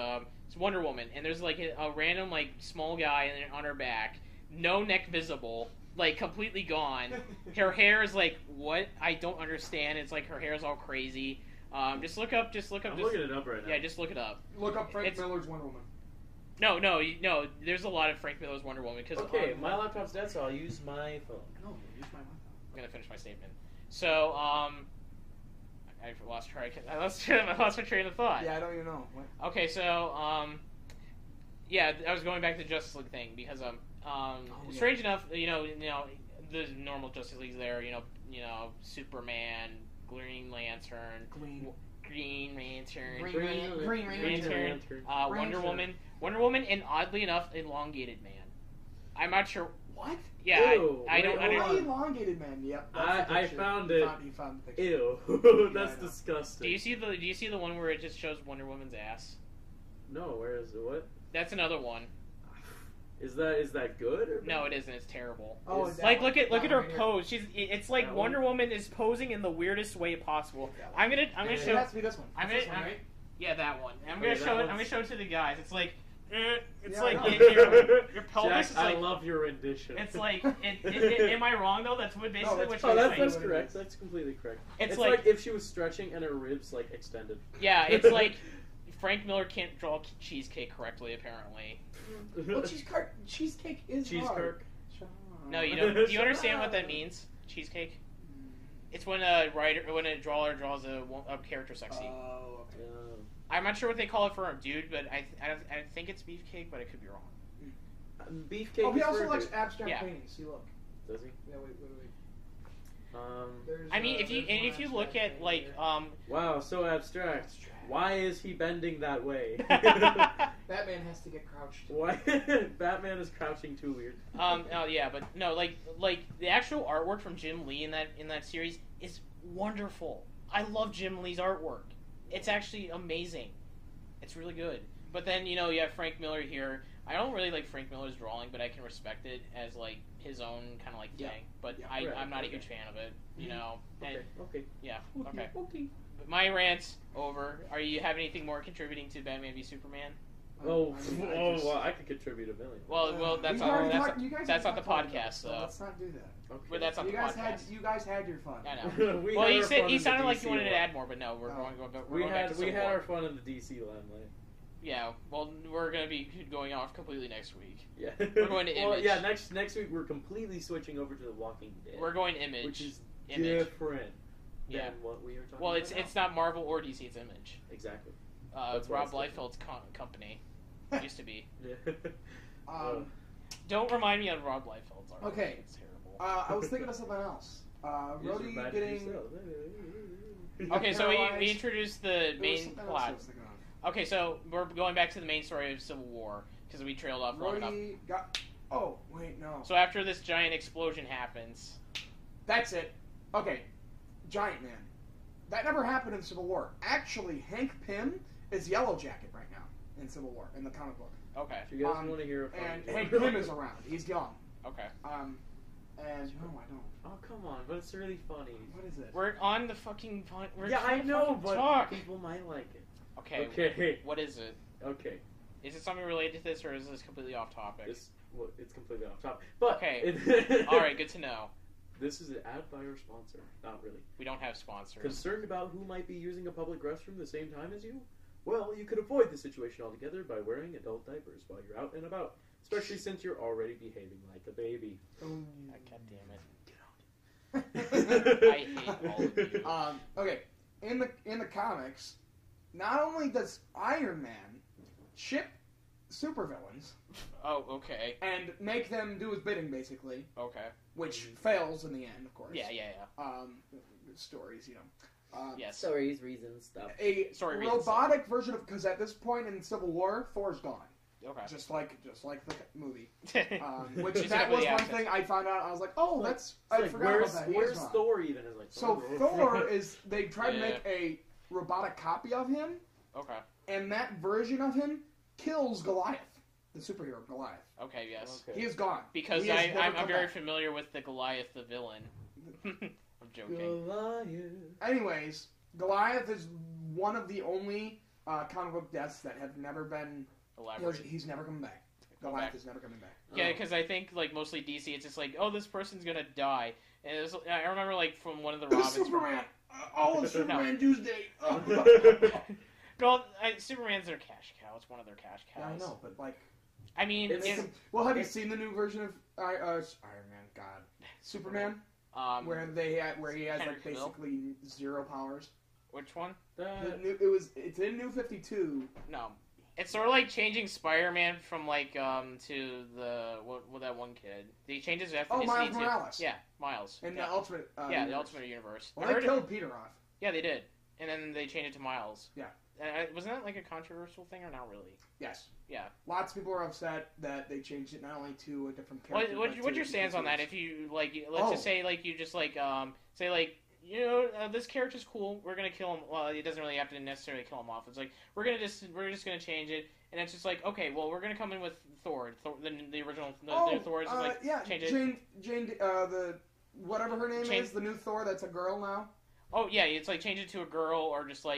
it's Wonder Woman, and there's like a random like small guy on her back, no neck visible. Like, completely gone. Her hair is like, what? I don't understand. It's like her hair is all crazy. Just look up. I'm looking it up right now. Yeah, just look it up. Look up Frank Miller's Wonder Woman. No. There's a lot of Frank Miller's Wonder Woman. Okay, my laptop's dead, so I'll use my phone. No, use my laptop. I'm gonna finish my statement. So, I lost track. I lost my train of thought. Yeah, I don't even know. What? Okay, so yeah, I was going back to the Justice League thing because strange enough, the normal Justice League's there. Superman, Green Lantern, Wonder Woman, and oddly enough, Elongated Man. I'm not sure. What? Yeah, Ew, I don't understand. Elongated Man. Yep. I found it. He found the picture. Ew, that's disgusting. Do you see the one where it just shows Wonder Woman's ass? No, where is it? What? That's another one. Is that good? Or no, it isn't. It's terrible. Oh, like look at her pose. It's like Wonder Woman is posing in the weirdest way possible. I'm gonna show. It has to be this one. Right? Yeah, that one. I'm gonna show it to the guys. It's like. It's yeah, like your pelvis. Jack, I love your rendition. It's like, am I wrong though? That's what basically what you're saying. That's correct. That's completely correct. It's like if she was stretching and her ribs like extended. Yeah, it's like Frank Miller can't draw cheesecake correctly apparently. Well, cheesecake is cheesecake. No, you don't. Do you understand what that means? Cheesecake. It's when when a drawer draws a character sexy. Oh, okay. I'm not sure what they call it for a dude, but I think it's beefcake, but I could be wrong. Beefcake. Oh, he also likes abstract paintings. See, look. Does he? Yeah, wait. I mean, if you look at like wow, so abstract. Why is he bending that way? Batman has to get crouched. Why? Batman is crouching too weird. Oh yeah, but no, like the actual artwork from Jim Lee in that series is wonderful. I love Jim Lee's artwork. It's actually amazing. It's really good. But then you have Frank Miller here. I don't really like Frank Miller's drawing, but I can respect it as like his own kind of like thing. But I'm not a huge fan of it. Okay. Yeah. Okay. But my rant's over. Are you have anything more contributing to Batman v Superman? Well, I could contribute $1 million. Well, that's not the podcast, though. Let's not do that. Okay. But that's not the podcast. You guys had your fun. I know. Well, he sounded like you wanted to add more, but no, we're going back to we had our fun in the DC limelight. Yeah, well, we're going to be going off completely next week. Yeah. We're going to Image. Well, yeah, next week we're completely switching over to The Walking Dead. We're going Image. Which is Image. different than what we are talking about. Well, it's not Marvel or DC, it's Image. Exactly. Rob Liefeld's company. Used to be. Yeah. Don't remind me on Rob Liefeld's art. Okay. It's terrible. I was thinking of something else. Rhodey getting... Okay, so we introduced the main plot. Okay, so we're going back to the main story of Civil War, because we trailed off long enough. Oh, wait, no. So after this giant explosion happens... That's it. Okay, Giant Man. That never happened in Civil War. Actually, Hank Pym is Yellow Jacket right now in Civil War, in the comic book. Okay. Do you guys want to hear and Hank Pym is around. He's young. Okay. And no, I don't. Oh, come on, but it's really funny. What is it? We're on the fucking... I know, but talk. people might like it. Okay. What is it? Okay. Is it something related to this, or is this completely off topic? It's completely off topic. But okay. All right, good to know. This is an ad by our sponsor. Not really. We don't have sponsors. Concerned about who might be using a public restroom the same time as you? Well, you could avoid the situation altogether by wearing adult diapers while you're out and about, especially since you're already behaving like a baby. God damn it. I hate all of you. Okay, in the comics, not only does Iron Man ship supervillains. Oh, okay. And make them do his bidding, basically. Okay. Which fails in the end, of course. Yeah. Stories, yes. Stories, reasons, stuff. A robotic version of... Because at this point in Civil War, Thor's gone. Okay. Just like the movie. Which that was one thing I found out. I was like, oh, that's... I forgot about that. Where's Thor even? So Thor is... They tried to make a robotic copy of him. Okay. And that version of him kills Goliath. The superhero Goliath. Okay, yes. Okay. He is gone. Because I'm very familiar with the Goliath, the villain. I'm joking. Goliath. Anyways, Goliath is one of the only comic book deaths that have never been... Elaborate. He's never coming back. Goliath is never coming back. Yeah, because I think mostly DC, it's just like, oh, this person's gonna die. And I remember from one of the Robins... Superman! All of Superman Tuesday! Well, Superman's their cash cow. It's one of their cash cows. Yeah, I know, but I mean, have you seen the new version of Iron Man? God, Superman, where he has basically zero powers. Which one? It's in New 52. No, it's sort of like changing Spider-Man from to the what that one kid. They changed his ethnicity. Oh, Miles Morales. Yeah, Miles. In the Ultimate. The Ultimate Universe. Well, they killed Peter off. Yeah, they did, and then they changed it to Miles. Yeah. Wasn't that a controversial thing or not really? Yes. Yeah. Lots of people are upset that they changed it not only to a different character. What's your stance on that? If you let's just say this character's cool. We're gonna kill him. Well, it doesn't really have to necessarily kill him off. It's like we're just gonna change it, and it's just like okay, well we're gonna come in with Thor the original new Thor is change it. Jane the whatever her name is, the new Thor that's a girl now. Oh yeah, it's change it to a girl or just now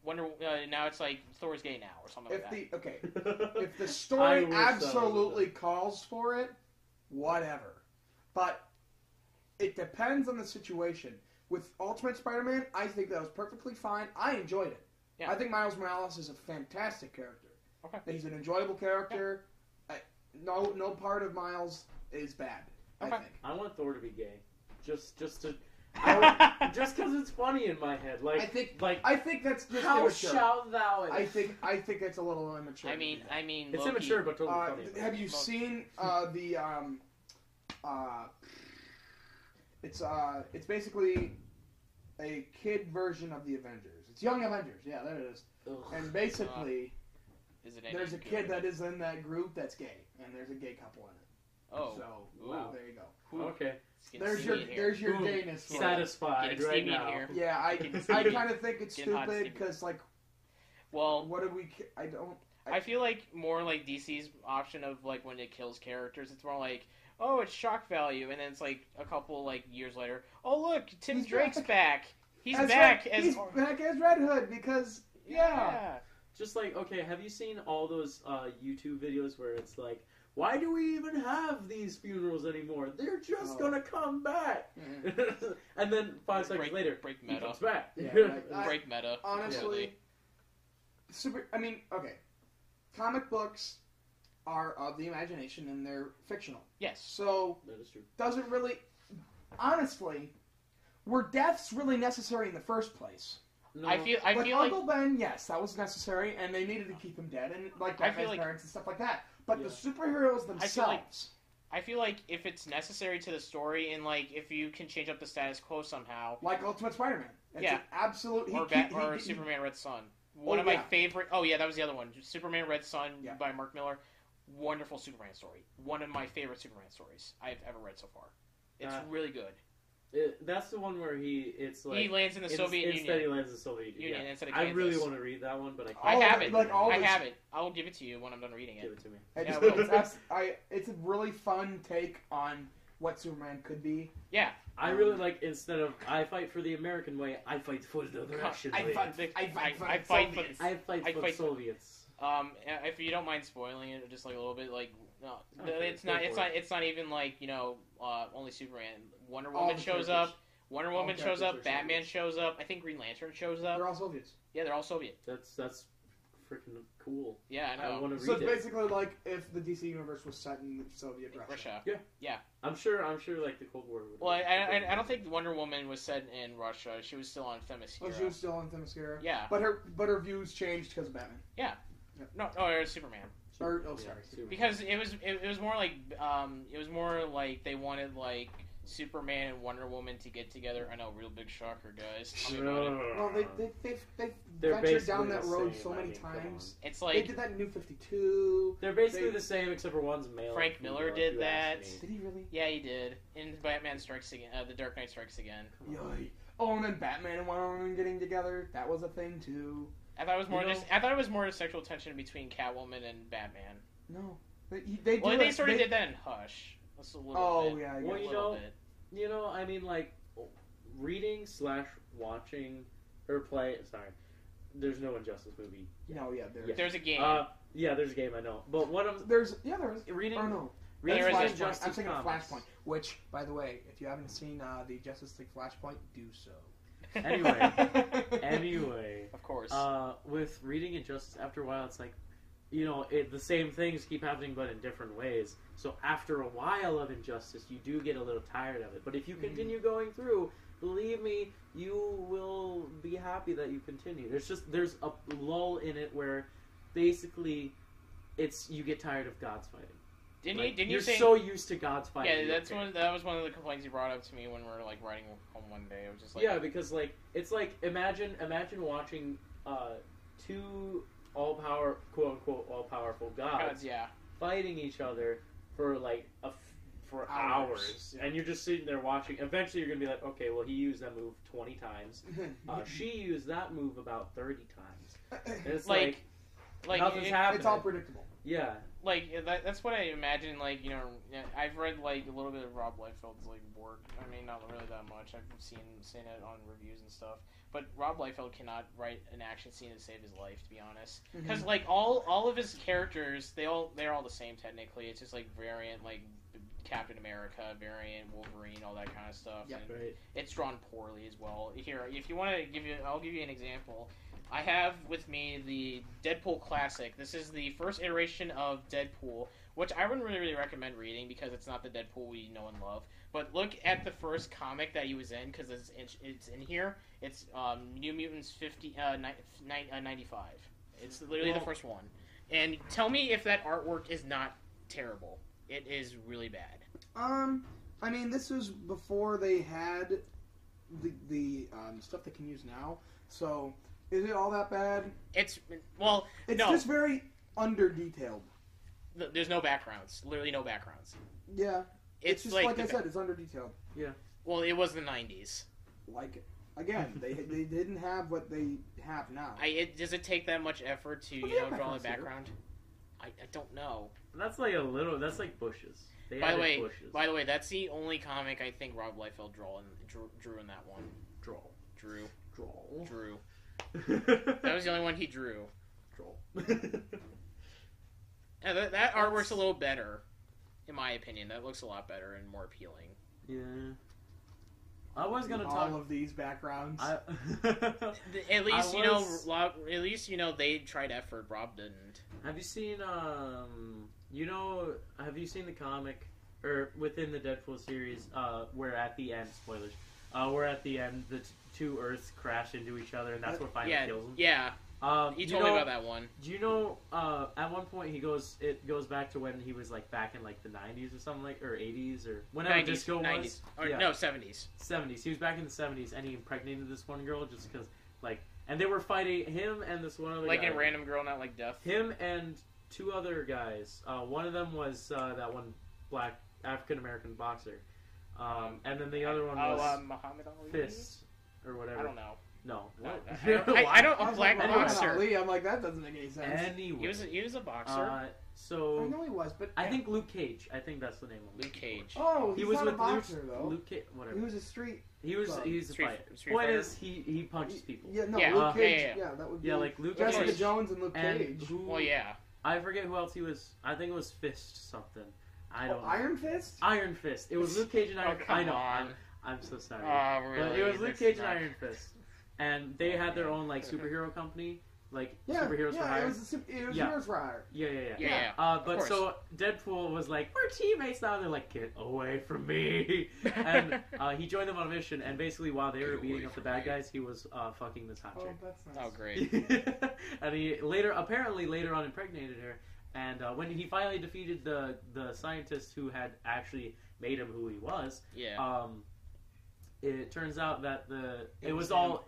it's Thor's gay now or something like that. If the story absolutely calls for it, whatever. But it depends on the situation. With Ultimate Spider-Man, I think that was perfectly fine. I enjoyed it. Yeah. I think Miles Morales is a fantastic character. Okay. He's an enjoyable character. Yeah. No part of Miles is bad. Okay. I think. I want Thor to be gay, just to Just because it's funny in my head. Like I think that's just how immature. shall thou? I think it's a little immature. I mean, it's Loki, immature but totally funny. Have you seen it's basically a kid version of the Avengers. It's Young Avengers. Yeah, there it is. Ugh. And basically, there's a kid good? that is in that group that's gay, and there's a gay couple in it. Oh, so wow, there you go. Ooh. Okay. There's your gayness. For Satisfied Getting right steamy now. in here. Yeah, I kind of think it's Getting hot and stupid because well, what do we? I don't. I feel like more like DC's option of like when it kills characters, it's more like, oh, it's shock value, and then it's like a couple like years later, oh look, Tim Drake's back. He's back as Red Hood because yeah. Just like, okay, have you seen all those YouTube videos where it's like, why do we even have these funerals anymore? They're just gonna come back. And then 5 seconds later, break he meta. comes back. Break meta. Honestly, okay. Comic books are of the imagination and they're fictional. Yes. So That is true. doesn't really, honestly, were deaths really necessary in the first place? No. I feel Uncle Ben, yes, that was necessary, and they needed to keep him dead, and like Batman's parents and stuff like that. But the superheroes themselves, I feel like if it's necessary to the story, and like if you can change up the status quo somehow, like Ultimate Spider-Man, it's absolutely, or Superman Red Son. One of my favorite. Oh yeah, that was the other one. Superman Red Son by Mark Miller. Wonderful Superman story. One of my favorite Superman stories I've ever read so far. It's really good. That's the one where he lands in the Soviet Union. Instead, he lands in the Soviet Union. Instead of Kansas. I really want to read that one, but I can't. I have it. I have it. I will give it to you when I'm done reading it. Give it to me. It's a really fun take on what Superman could be. Yeah. I really like, instead of I fight for the American way, I fight for the Russian way. I fight for the Soviets. If you don't mind spoiling it, just like a little bit, like no, it's not even like only Superman. Wonder Woman shows up. Batman shows up. I think Green Lantern shows up. They're all Soviets. Yeah, they're all Soviet. That's freaking cool. Yeah, I know. I want to read So it's basically like if the DC universe was set in Soviet Russia. Yeah. I'm sure like the Cold War would. Well, I don't think Wonder Woman was set in Russia. She was still on Themyscira. Oh, she was still on Themyscira. Yeah. But her views changed because of Batman. Yeah. No, it was Superman. Sorry. Superman. Because it was more like they wanted like Superman and Wonder Woman to get together. I know, real big shocker, guys. Well, they've ventured down that road so many times. It's like they did that in New 52. They're basically the same, except for one's male. Frank Miller did that. Did he really? Yeah, he did. In Batman Strikes Again, The Dark Knight Strikes Again. Oh, and then Batman and Wonder Woman getting together. That was a thing too. I thought it was more sexual tension between Catwoman and Batman. No, they sort of did that in Hush. That's a little bit. Yeah. Well, I mean, like reading / watching or play. Sorry, there's no Injustice movie. No, there's a game. There's a game. I know, but what I'm there is reading. Oh no. Reading Flashpoint. I'm thinking of Flashpoint, which, by the way, if you haven't seen the Justice League Flashpoint, do so. Anyway, of course. With reading Injustice, after a while, it's like, the same things keep happening, but in different ways. So after a while of Injustice, you do get a little tired of it. But if you continue going through, believe me, you will be happy that you continue. There's a lull in it where basically you get tired of gods fighting. You're so used to gods fighting. Yeah, that was one of the complaints you brought up to me when we were like riding home one day. It was just like because it's like imagine watching two quote unquote all powerful gods fighting each other for for hours, and you're just sitting there watching. Eventually, you're gonna be like, okay, well, he used that move 20 times. She used that move about 30 times. And it's like nothing's happening. It's all predictable. Yeah. That's what I imagine. I've read a little bit of Rob Liefeld's work. I mean, not really that much. I've seen it on reviews and stuff. But Rob Liefeld cannot write an action scene to save his life, to be honest. Because all of his characters, they're all the same technically. It's just variant Captain America, variant Wolverine, all that kind of stuff. Yep. And it's drawn poorly as well. Here, if you want to I'll give you an example. I have with me the Deadpool Classic. This is the first iteration of Deadpool, which I wouldn't really recommend reading because it's not the Deadpool we know and love. But look at the first comic that he was in because it's in here. It's New Mutants 95. It's literally the first one. And tell me if that artwork is not terrible. It is really bad. I mean, this was before they had the stuff they can use now. So, is it all that bad? It's just very under-detailed. There's no backgrounds. Literally no backgrounds. Yeah. It's just like I said, it's under-detailed. Yeah. Well, it was the 90s. Like, again, they didn't have what they have now. Does it take that much effort to draw the background? I don't know. That's like bushes. By the way, that's the only comic I think Rob Liefeld drew in that one. Drew. That was the only one he drew. Yeah, that artwork's a little better, in my opinion. That looks a lot better and more appealing. Yeah. I was gonna talk all of these backgrounds. At least they tried effort. Rob didn't. Have you seen have you seen the comic or within the Deadpool series where at the end, spoilers, where at the end the two Earths crash into each other and that's what finally kills them? Yeah. He told me about that one. Do you know at one point it goes back to when he was like back in like the 90s or something or 80s or whenever 90s, disco 90s. was? No, 70s. 70s. He was back in the 70s and he impregnated this one girl just because and they were fighting him and this one other guy. Like a random girl, not like Death. Him and two other guys. One of them was that one black African American boxer, and then the other one was Muhammad Ali? Fist or whatever. I don't know. No, what? I don't. A black boxer. Ali, I'm like, that doesn't make any sense. Anyway, he was a boxer. I know he was, but I think Luke Cage. I think that's the name of him. Luke Cage. Oh, he was not with a boxer though. Luke Cage, whatever. He was a street. He's a fighter. Point is he punches people. Yeah, no, yeah. Luke Cage. Yeah, that would be. Yeah, like Luke Jessica Cage. Jones and Luke Cage. Well, yeah. I forget who else he was. I think it was Fist something. I don't know. Iron Fist? Iron Fist. It was Luke Cage and Iron Fist. I know. I'm so sorry. Oh, really? But it was Luke Cage and Iron Fist. And they had their own like superhero company. Like superheroes for hire. It was heroes for hire. Yeah. But so Deadpool was like, we're teammates now. And they're like, get away from me. And he joined them on a mission. And basically, while they were beating up the bad guys, he was fucking this hot chick. Oh, that's nice. Oh, great. And he apparently later on impregnated her. And when he finally defeated the scientist who had actually made him who he was, it turns out that it was all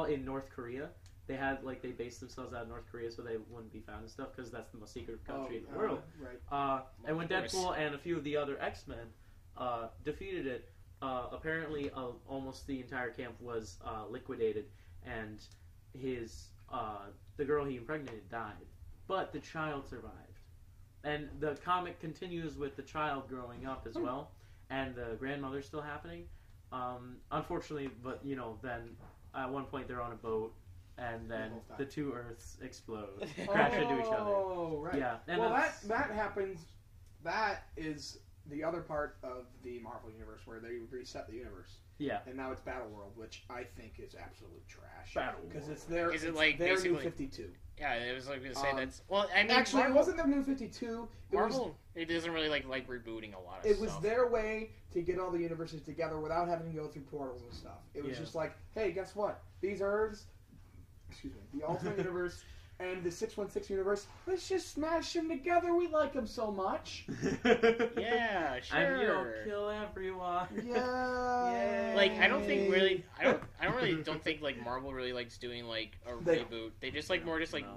in North Korea. They based themselves out of North Korea so they wouldn't be found and stuff because that's the most secretive country in the world. Right. And when Deadpool and a few of the other X-Men defeated it, apparently almost the entire camp was liquidated, and the girl he impregnated died, but the child survived. And the comic continues with the child growing up as well, and the grandmother's still happening. Unfortunately, but then at one point they're on a boat. And then the two Earths explode, crash into each other. Oh, right. Yeah. And well, that happens. That is the other part of the Marvel universe where they reset the universe. Yeah. And now it's Battle World, which I think is absolute trash. Battle World. Because it's their. Is it like their basically New 52? Yeah, it was like going to say that's. Well, I mean, actually, it wasn't their New 52. It doesn't really like rebooting a lot of stuff. It was their way to get all the universes together without having to go through portals and stuff. It was just like, hey, guess what? These Earths. The alternate universe and the 616 universe, let's just smash them together. We like them so much. Yeah, sure. And kill everyone. Yeah. Like I don't think like Marvel really likes doing like a reboot. They just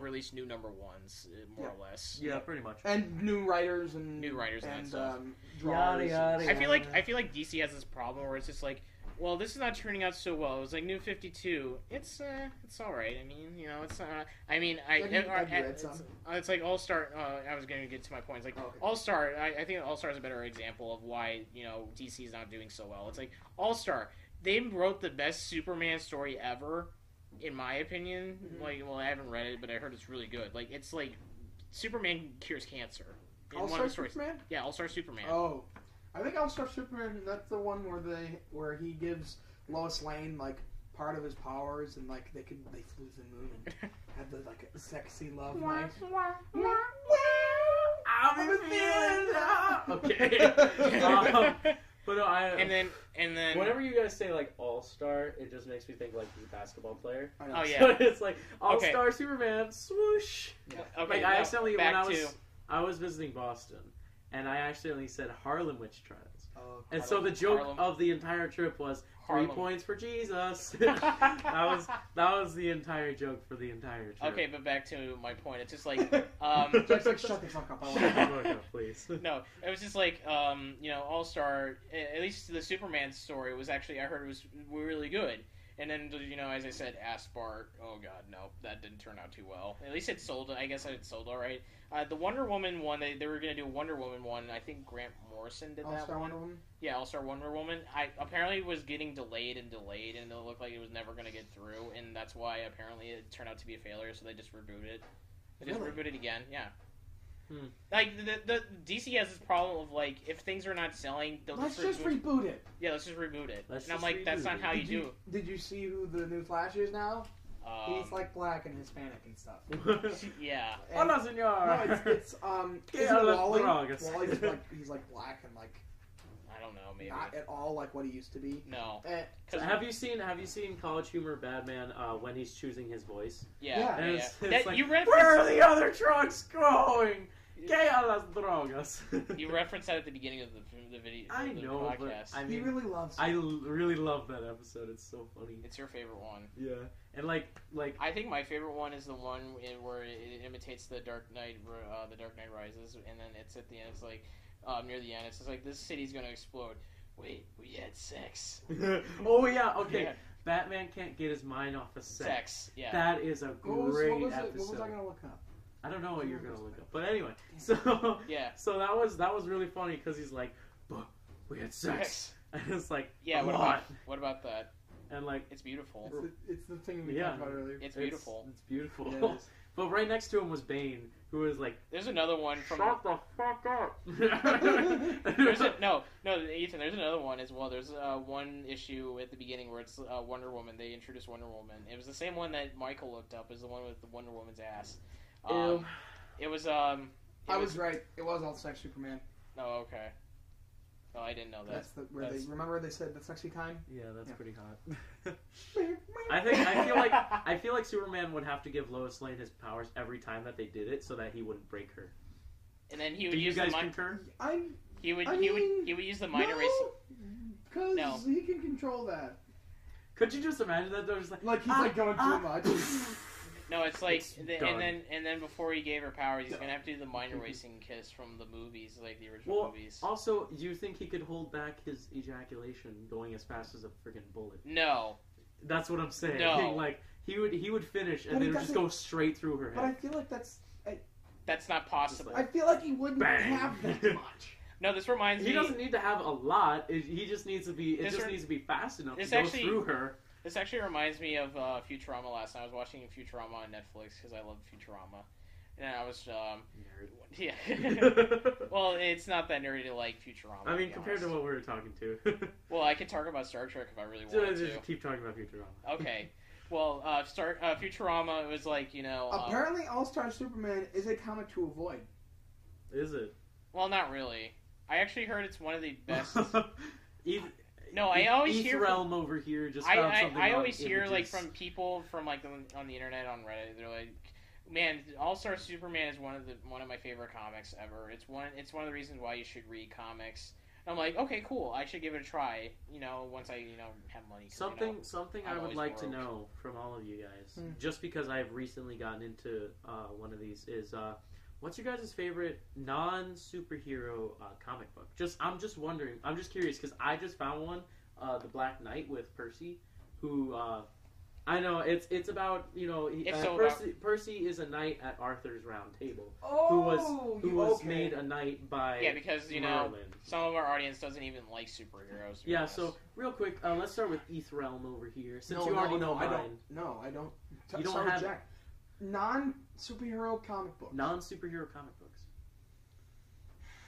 release new number ones, more or less. Yeah, pretty much. And new writers and stuff. Drawers. I feel like DC has this problem where it's just like, well, this is not turning out so well. It was like New 52. It's all right. I mean, it's. I mean, it's like All Star. I was going to get to my point. It's like All Star. I think All Star is a better example of why DC is not doing so well. It's like All Star. They wrote the best Superman story ever, in my opinion. Mm-hmm. Like, well, I haven't read it, but I heard it's really good. Like, it's like Superman cures cancer. All Star Superman. Yeah, All Star Superman. Oh. I think All-Star Superman, that's the one where he gives Lois Lane, like, part of his powers, and, like, they flew to the moon and had the, like, a sexy love life. Ow! got me feeling now. Okay. But no, and then whenever you guys say like All Star, it just makes me think like he's a basketball player. Oh yeah. So it's like All Star Superman swoosh. Yeah. Okay. Like I accidentally when I was visiting Boston, and I accidentally said Harlem Witch Trials. Oh, and so the joke of the entire trip was 3 points for Jesus. that was the entire joke for the entire trip. Okay, but back to my point. It's just like Jack's like, shut the fuck up. Shut the fuck up, please. No, it was just like All Star. At least the Superman story was actually I heard it was really good. And then, as I said, Aspart, oh god, no, that didn't turn out too well. At least it sold, I guess it sold alright. The Wonder Woman one, they were going to do a Wonder Woman one, I think Grant Morrison did that All-Star one. Wonder Woman? Yeah, All-Star Wonder Woman. Apparently was getting delayed, and it looked like it was never going to get through, and that's why apparently it turned out to be a failure, so they just rebooted it. They just rebooted it again, yeah. Like, the DC has this problem of, like, if things are not selling, they'll just reboot it. Yeah, let's just reboot it. And I'm like, that's not how you do it. Did you see who the new Flash is now? He's like black and Hispanic and stuff. Yeah. Hola, senor! No, it's Wally. He's like black and like I don't know, maybe not at all like what he used to be. No. So have you seen College Humor Batman when he's choosing his voice? Yeah. It's like, you where are the other trucks going? Que a las drogas. You referenced that at the beginning of the video. I know, podcast. But I mean, he really loves it. I really love that episode. It's so funny. It's your favorite one. Yeah, and like I think my favorite one is the one where it imitates the Dark Knight Rises, and then it's at the end. It's like near the end. It's just like this city's gonna explode. Wait, we had sex. Oh yeah, okay. Yeah. Batman can't get his mind off of sex. Yeah. That is a great episode. What was I gonna look up? I don't know what you're gonna look up, but anyway. So yeah. So that was really funny because he's like, but we had sex, and it's like yeah. What about that? And like it's beautiful. It's the thing we talked about earlier. It's beautiful. It's beautiful. Yeah, but right next to him was Bane, who was like, there's another one from. Shut the fuck up. No, Ethan. There's another one as well. There's one issue at the beginning where it's Wonder Woman. They introduced Wonder Woman. It was the same one that Michael looked up. Is the one with the Wonder Woman's ass. It was I was right. It was all sex Superman. Oh, okay. Oh, I didn't know that. That's remember they said the sexy time? Yeah, that's pretty hot. I feel like Superman would have to give Lois Lane his powers every time that they did it, so that he wouldn't break her. And then he would Do use you guys the concur? He would use the minor race. Because he can control that. Could you just imagine that? There's like he's like going too much. No, it's like, and then before he gave her powers, he's gonna have to do the minor racing kiss from the movies, like the original movies. Also, do you think he could hold back his ejaculation going as fast as a freaking bullet? No. That's what I'm saying. No. Like he would finish and then it would just go straight through her head. But I feel like that's not possible. I feel like he wouldn't have that much. No, this reminds me. He doesn't need to have a lot. He just needs to be. It just needs to be fast enough to go through her. This actually reminds me of Futurama last night. I was watching Futurama on Netflix because I love Futurama. And I was, nerd. Yeah. Well, it's not that nerdy to like Futurama. I mean, compared to what we were talking to. Well, I could talk about Star Trek if I really wanted to. Just keep talking about Futurama. Okay. Well, Futurama, it was like, apparently, All-Star Superman is a comic to avoid. Is it? Well, not really. I actually heard it's one of the best... No, I always hear Ethrealm over here just found something. I always hear like from people from like on the internet on Reddit. They're like, "Man, All Star Superman is one of my favorite comics ever. It's one of the reasons why you should read comics." And I'm like, "Okay, cool. I should give it a try." Once I have money. Something I would like to know from all of you guys, just because I've recently gotten into one of these, is what's your guys' favorite non-superhero comic book? I'm just wondering. I'm just curious because I just found one, The Black Knight with Percy, who I know it's about Percy is a knight at Arthur's Round Table, who was made a knight by because Merlin. Some of our audience doesn't even like superheroes. Yeah, so real quick, let's start with Ethrealm over here. Since you already know mine. I don't. You don't have Jack. Non-superhero comic books. Non-superhero comic books.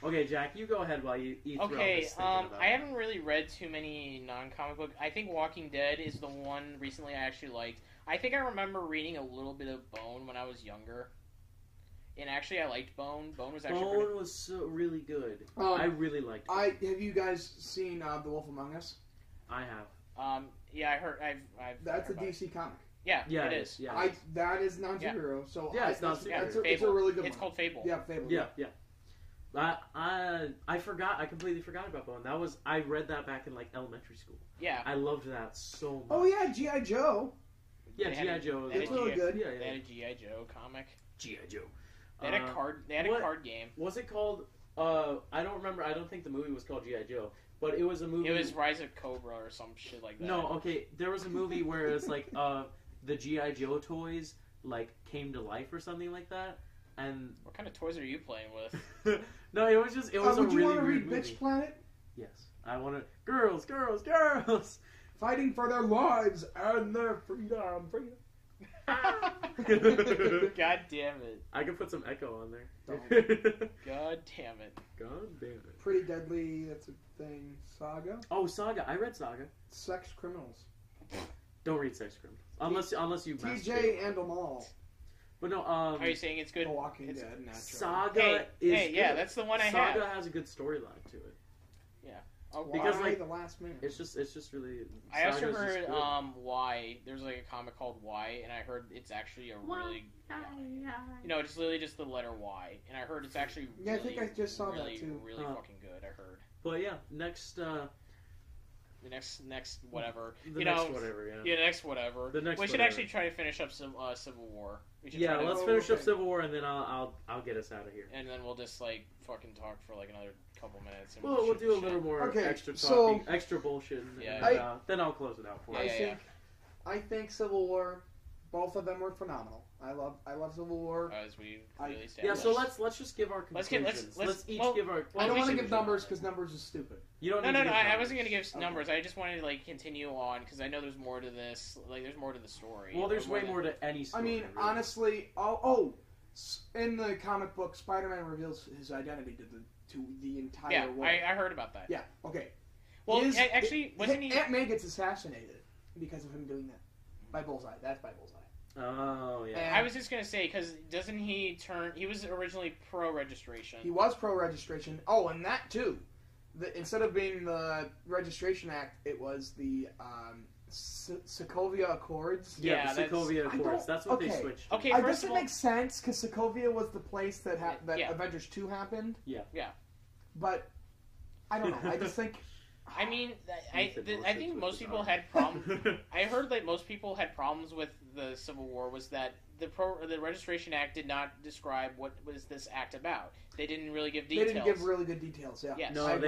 Okay, Jack, you go ahead while you eat. Okay, I haven't really read too many non-comic book. I think Walking Dead is the one recently I actually liked. I think I remember reading a little bit of Bone when I was younger. And actually, I liked Bone. Bone was so really good. I really liked it. Have you guys seen The Wolf Among Us? I have. Yeah, I heard. That's heard a DC comic. Yeah, it is. Yeah, that is non-superhero. So it's non-superhero. It's a really good one. It's called Fable. Yeah, Fable. Yeah. I forgot. I completely forgot about Bone. I read that back in like elementary school. Yeah, I loved that so much. Oh yeah, G.I. Joe. Yeah, G.I. Joe. It's really good. Yeah. They had a G.I. Joe comic. G.I. Joe. They had a card. They had a card game. Was it called? I don't remember. I don't think the movie was called G.I. Joe, but it was a movie. It was Rise of Cobra or some shit like that. No, okay. There was a movie where it was like the G.I. Joe toys like came to life or something like that. And what kind of toys are you playing with? No, it was just a really would you want to weird read movie. Bitch Planet? Yes, I want to. Girls, fighting for their lives and their freedom. God damn it! I can put some echo on there. God damn it! Pretty Deadly. That's a thing. Saga. Oh, Saga! I read Saga. Sex Criminals. Don't read Sex Criminals unless you. TJ and them all. But no. Are you saying it's good? The Walking Dead. Naturally. Saga is. Hey, yeah, that's the one I have. Saga has a good storyline to it. Yeah. Because like the last man. It's just really. I also heard Why. There's like a comic called Why, and I heard it's actually a really. You know, it's literally just the letter Y, and I heard it's actually. Yeah, I think I just saw that too. Really fucking good. I heard. But yeah, next. The next whatever. Next whatever. We should actually try to finish up some Civil War. Yeah, let's finish up Civil War, and then I'll get us out of here. And then we'll just like fucking talk for like another couple minutes. And we'll do a little more extra talking, extra bullshit. And then I'll close it out for you. I think Civil War, both of them were phenomenal. I love Civil War. As we really so let's just give our conclusions. Let's each give our. I don't want to give numbers because numbers is stupid. You don't. No. I wasn't gonna give numbers. I just wanted to like continue on because I know there's more to this. Like there's more to the story. Well, there's way more to any story. I mean, really. Honestly, in the comic book, Spider-Man reveals his identity to the entire world. Yeah, I heard about that. Yeah. Okay. Well, actually, wasn't he? Aunt May gets assassinated because of him doing that by Bullseye. That's by Bullseye. Oh, yeah. And I was just going to say, because doesn't he turn... He was originally pro-registration. He was pro-registration. Oh, and that, too. Instead of being the Registration Act, it was the Sokovia Accords. Yeah, the Sokovia Accords. That's what they switched. Okay, I guess it makes sense, because Sokovia was the place that Avengers 2 happened. Yeah. But, I don't know. I just think... I mean, I think most people had problems. I heard that most people had problems with the Civil War was that the Registration Act did not describe what was this act about. They didn't really give details. They didn't give really good details. Yeah. Yes. No,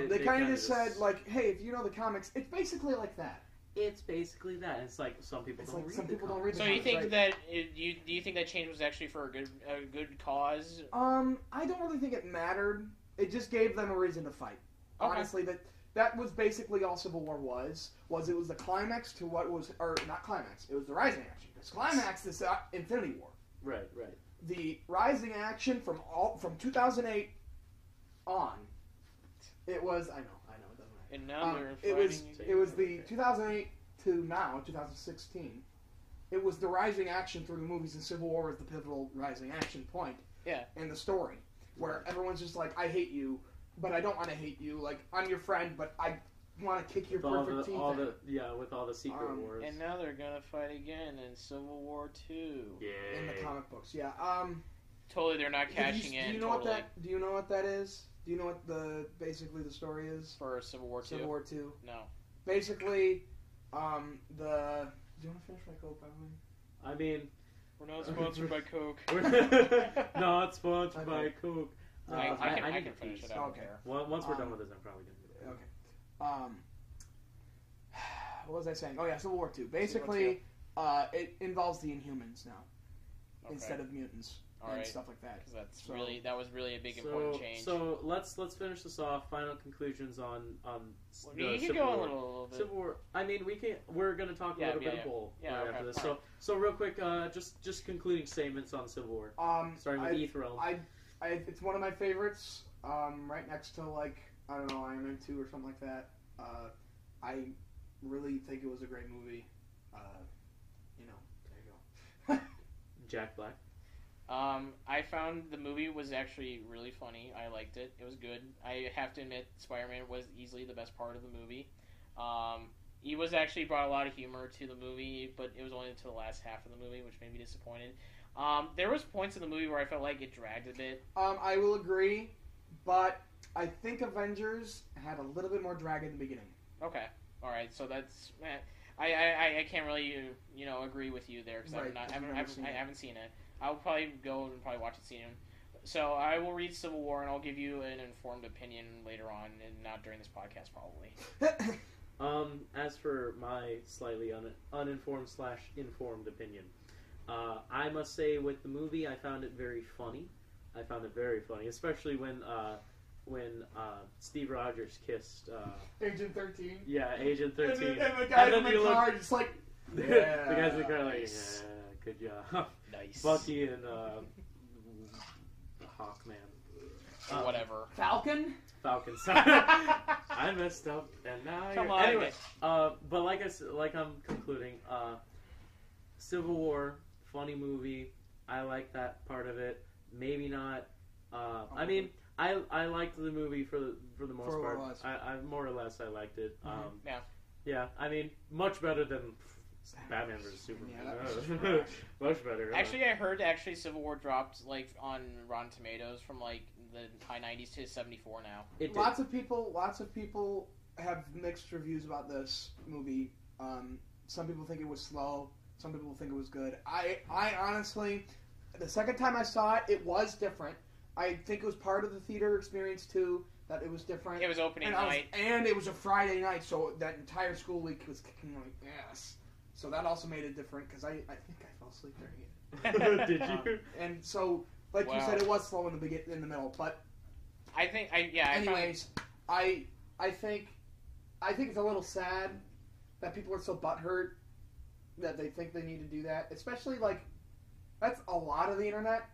they kind of just said like, hey, if you know the comics, it's basically like that. It's basically that. It's like some people don't read the So you think that do you think that change was actually for a good cause? I don't really think it mattered. It just gave them a reason to fight. Okay. Honestly, that was basically all Civil War was it was the climax to what was, or not climax, it was the rising action. This climax is Infinity War. Right. The rising action from 2008 on, it was, I know, it doesn't matter. And now it was the 2008 to now, 2016, it was the rising action through the movies, and Civil War was the pivotal rising action point in the story, where everyone's just like, I hate you, but I don't want to hate you. Like, I'm your friend, but I want to kick your perfect teeth in. With all the secret wars. And now they're gonna fight again in Civil War 2. Yeah. In the comic books, yeah. Totally, they're not cashing in. Do you know what that is? Do you know what basically the story is for Civil War 2? Civil War 2. No. Basically, do you want to finish my Coke, by the way? I mean, we're not sponsored by Coke. Not sponsored by Coke. I can finish it out. Okay. Well, once we're done with this, I'm probably going to do it. Okay. What was I saying? Oh, yeah, Civil War 2. Basically, it involves the Inhumans now instead of mutants and stuff like that. Because that was really a big important change. So let's finish this off. Final conclusions on you can go a little bit. Civil War. I mean, we're going to talk a little bit of both after this. So real quick, just concluding statements on Civil War. Starting with Ethrealm. It's one of my favorites. Right next to like I don't know Iron Man 2 or something like that. I really think it was a great movie. There you go. Jack Black. I found the movie was actually really funny. I liked it. It was good. I have to admit, Spider-Man was easily the best part of the movie. He was actually brought a lot of humor to the movie, but it was only until the last half of the movie, which made me disappointed. There was points in the movie where I felt like it dragged a bit. I will agree, but I think Avengers had a little bit more drag in the beginning. Okay, all right. So that's I can't really agree with you there because I haven't seen it. I'll probably go and watch it soon. So I will read Civil War and I'll give you an informed opinion later on, and not during this podcast probably. As for my slightly uninformed/informed opinion, I must say with the movie I found it very funny. I found it very funny, especially when Steve Rogers kissed Agent 13. Yeah, Agent 13. And the guy in the car just like, yeah. The guys in the car like, yeah, good job. Nice. Bucky and Hawkman. Whatever. Falcon, sorry. I messed up, and now Come on. Anyway, but like I'm concluding, Civil War, funny movie. I like that part of it. Maybe not. I mean, I liked the movie for the most part. I more or less I liked it. Yeah. I mean, much better than Batman vs Superman. Yeah, much better. Actually, I heard Civil War dropped like on Rotten Tomatoes from like the high 90s to 74 now. Lots of people have mixed reviews about this movie. Some people think it was slow. Some people think it was good. I honestly, the second time I saw it, it was different. I think it was part of the theater experience too, that it was different. It was opening night. And it was a Friday night, so that entire school week was kicking my ass. So that also made it different, because I think I fell asleep during it. Did you? And so, like you said, it was slow in the middle, but... I think, anyways, I think it's a little sad that people are so butthurt that they think they need to do that. Especially, like, that's a lot of the internet.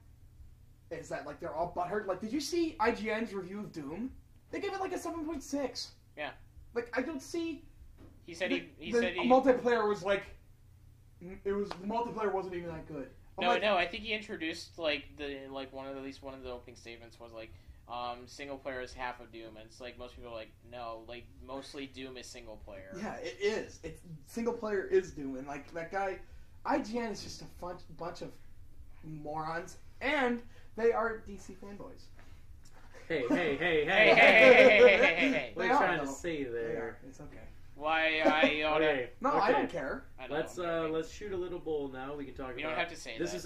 Is that, like, they're all butthurt. Like, did you see IGN's review of Doom? They gave it, like, a 7.6. Yeah. Like, I don't see... He said the multiplayer was, like... The multiplayer wasn't even that good. No, I think he introduced, like, at least one of the opening statements was, like, single player is half of Doom, and it's like, most people are like, no, like, mostly Doom is single player. Yeah, it is. Single player is Doom, and, like, that guy... IGN is just a bunch of morons, and they are DC fanboys. Hey. What are you trying to say there? It's okay. Why I ought to... No, okay. I don't care. Let's shoot a little bowl now. We can talk about... You don't have to say this. That.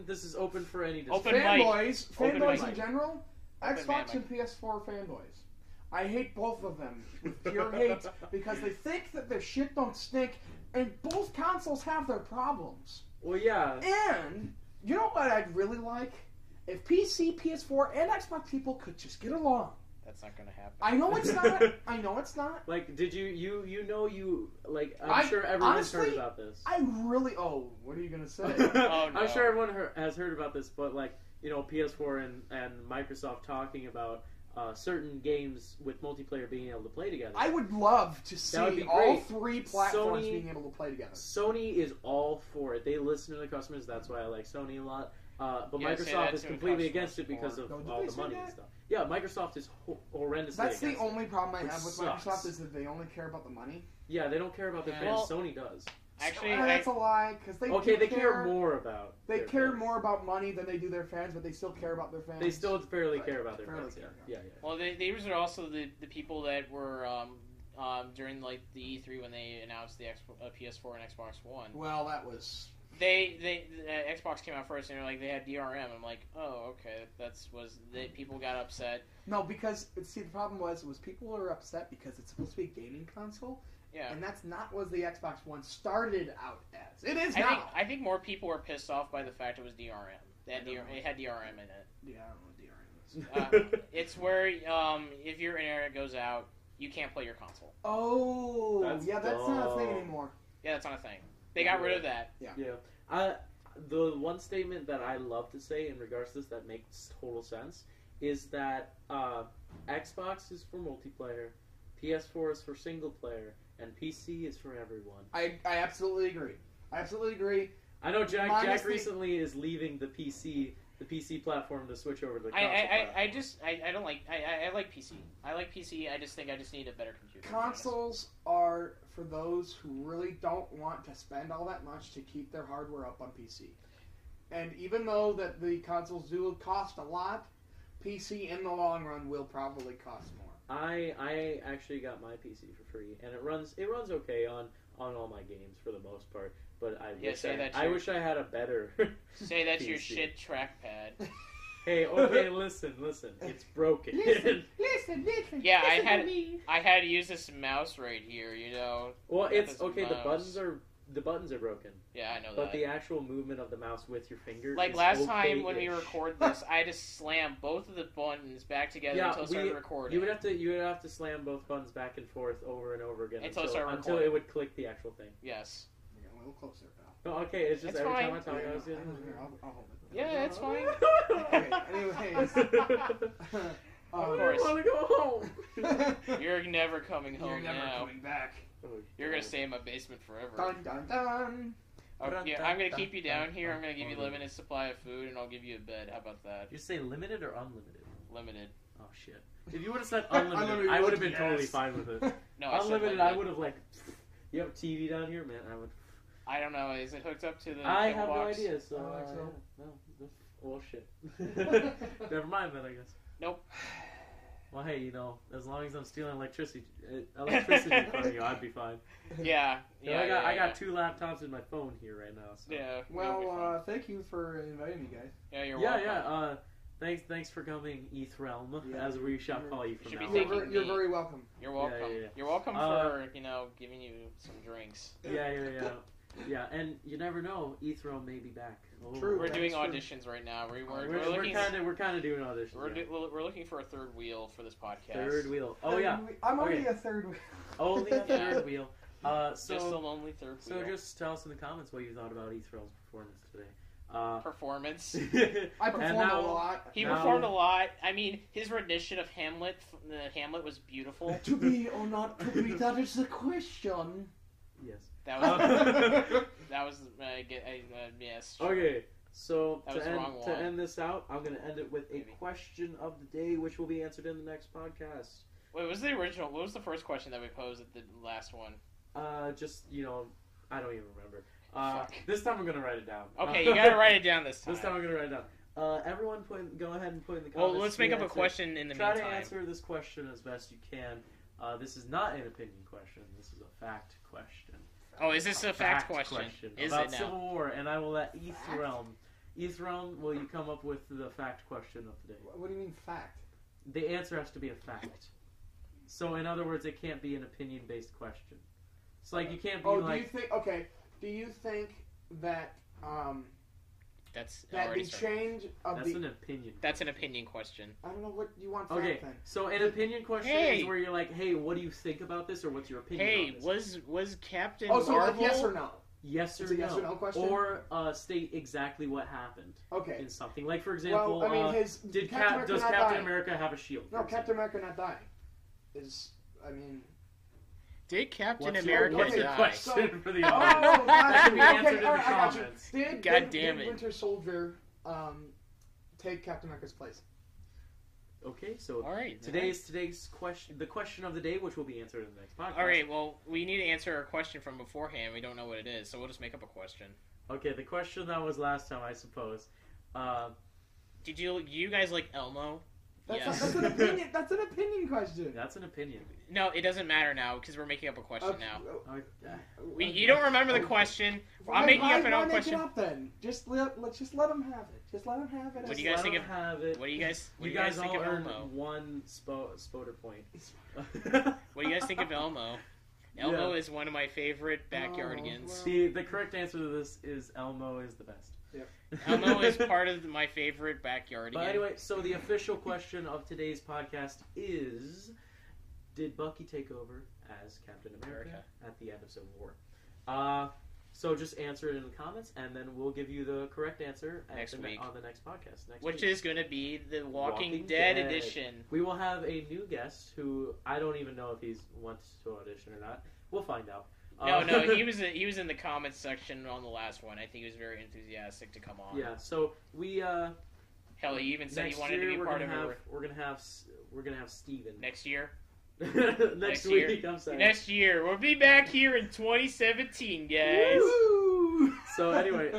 This is open for any discussion. Open mic. Fanboys in general, Open Xbox and PS4 fanboys. I hate both of them with pure hate because they think that their shit don't stink, and both consoles have their problems. Well, yeah. And you know what I'd really like? If PC, PS4, and Xbox people could just get along. That's not going to happen. I know it's not. Like, did I'm sure everyone's heard about this. What are you going to say? Oh, no. I'm sure everyone has heard about this, but, like, PS4 and Microsoft talking about certain games with multiplayer being able to play together. I would love to see all three platforms being able to play together. Sony is all for it. They listen to the customers. That's why I like Sony a lot. But Microsoft is completely against it because of all the money and stuff. Yeah, Microsoft is horrendously That's against the only problem I have with sucks. Microsoft is that they only care about the money. Yeah, they don't care about their fans. Well, Sony does. Actually, that's a lie because they care more about. They care more about money than they do their fans, but they still care about their fans. They still fairly care about their fans. Yeah. Well, they were also the people that were during like the E3 when they announced the PS4 and Xbox One. Well, that was. Xbox came out first, and they're like they had DRM. I'm like, oh, okay, people got upset. No, because the problem was people were upset because it's supposed to be a gaming console. Yeah, and that's not what the Xbox One started out as. It is now. I think more people were pissed off by the fact it was DRM. It had DRM in it. Yeah, I don't know what DRM is. It's where if your internet goes out, you can't play your console. Oh, that's not a thing anymore. Yeah, that's not a thing. They got rid of that. Yeah. The one statement that I love to say in regards to this that makes total sense is that Xbox is for multiplayer, PS4 is for single player, and PC is for everyone. I absolutely agree. I know Jack recently is leaving the PC the PC platform to switch over to the console I don't like I like PC. I like PC. I just think I just need a better computer. Consoles are for those who really don't want to spend all that much to keep their hardware up on PC. And even though that the consoles do cost a lot, PC in the long run will probably cost more. I actually got my PC for free, and it runs okay on all my games for the most part. But I wish I had a better. Say that's PC. your shit trackpad. Hey, okay, listen, it's broken. Listen. Yeah, listen I had to use this mouse right here. You know. Well, it's okay. The buttons are broken. Yeah, I know but that. But the actual movement of the mouse with your finger. Like is last time when we recorded this, I had to slam both of the buttons back together until it started recording. You would have to slam both buttons back and forth over and over again until it would click the actual thing. Yes. You're a little closer, pal. Oh, okay, it's just every time I talk, I was doing. I'll hold it. Yeah, it's fine. Okay, anyways. I want to go home. You're never coming home You're never now. coming back. You're gonna stay in my basement forever. Dun dun dun. Okay, I'm gonna keep you down here. I'm gonna give you a limited supply of food, and I'll give you a bed. How about that? You say limited or unlimited? Limited. Oh shit! If you would have said unlimited, I would have been totally fine with it. No, unlimited, I would have like. You have a TV down here, man. I would. I don't know. Is it hooked up to the? I have box? no idea. So. No. Well, shit. Never mind then, I guess. Nope. Well, hey, you know, as long as I'm stealing electricity from you, I'd be fine. Yeah. I got 2 laptops and my phone here right now. So. Yeah. Well, thank you for inviting me, guys. Yeah, you're welcome. Yeah. Thanks for coming, Ethrealm, as we shall call you from now on. You're very welcome. You're welcome. Yeah. You're welcome for giving you some drinks. Yeah, and you never know, Ethrealm may be back. Oh, true. We're doing auditions right now. We're kind of doing auditions. We're looking for a third wheel for this podcast. Third wheel. Oh yeah. I'm only a third wheel. Only a third wheel. Just a lonely third wheel. So just tell us in the comments what you thought about Ethrealm's performance today. Performance. I performed a lot. He performed a lot. I mean, his rendition of Hamlet was beautiful. To be or not to be, that is the question. Yes. That was yes. Okay, so to end this out, I'm going to end it with a question of the day, which will be answered in the next podcast. Wait, what was the original? What was the first question that we posed at the last one? Just, I don't even remember. This time I'm going to write it down. Okay, you got to write it down this time. This time I'm going to write it down. Everyone, go ahead and put in the comments. Well, let's make up a question in the meantime. Try to answer this question as best you can. This is not an opinion question. This is a fact question. Oh, is this a fact question? Is about it now? Civil War, and I will let Ethrealm, will you come up with the fact question of the day? What do you mean fact? The answer has to be a fact. So, in other words, it can't be an opinion-based question. It's like you can't be like... Do you think that... That's the change of That's an opinion. That's an opinion question. I don't know what you want fact then. So an opinion question is where you're like, hey, what do you think about this, or what's your opinion on this? Was Captain Marvel... like yes or no? Yes or no. Yes or no question? Or state exactly what happened. Okay. In something. Like, for example, does Captain America have a shield? No, Captain America not dying. Did Captain America die? What's your question for the audience? That can be answered in the comments. Did Winter Soldier take Captain America's place? Okay, so all right, today's question, the question of the day, which will be answered in the next podcast. All right, well, we need to answer a question from beforehand. We don't know what it is, so we'll just make up a question. Okay, the question that was last time, I suppose. Did you guys like Elmo? That's an opinion. That's an opinion question. That's an opinion. No, it doesn't matter now because we're making up a question now. You don't remember the question. I'm making up an own question. Make it up then. Let's just let them have it. Just let them have it. What do you guys think of? What do you guys? You guys all earned one spoder point. What do you guys think of Elmo? Elmo is one of my favorite backyardigans. The correct answer to this is Elmo is the best. Yep. Elmo is part of my favorite backyardigan. But anyway, so the official question of today's podcast is: did Bucky take over as Captain America at the end of Civil War? So just answer it in the comments, and then we'll give you the correct answer next week on the next podcast. Which is going to be the Walking Dead edition. We will have a new guest who I don't even know if he wants to audition or not. We'll find out. No, he was in the comments section on the last one. I think he was very enthusiastic to come on. Yeah, so we Hell, he even said he wanted to be part of it. We're gonna have Steven. Next year. next week. I'm sorry. Next year, we'll be back here in 2017, guys. Woo! So anyway,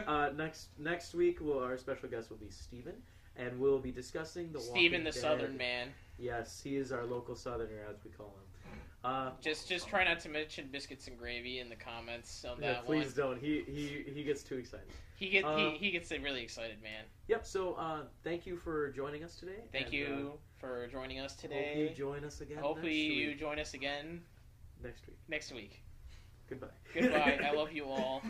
next week, our special guest will be Steven, and we'll be discussing Steven the Southern Man. Yes, he is our local Southerner, as we call him. Just try not to mention biscuits and gravy in the comments on that please one. don't. He gets too excited. He gets really excited, man. Yep. So thank you for joining us today. Thank you for joining us today. Hope you join us again. Hopefully you join us again next week. Next week. Goodbye. Goodbye. I love you all.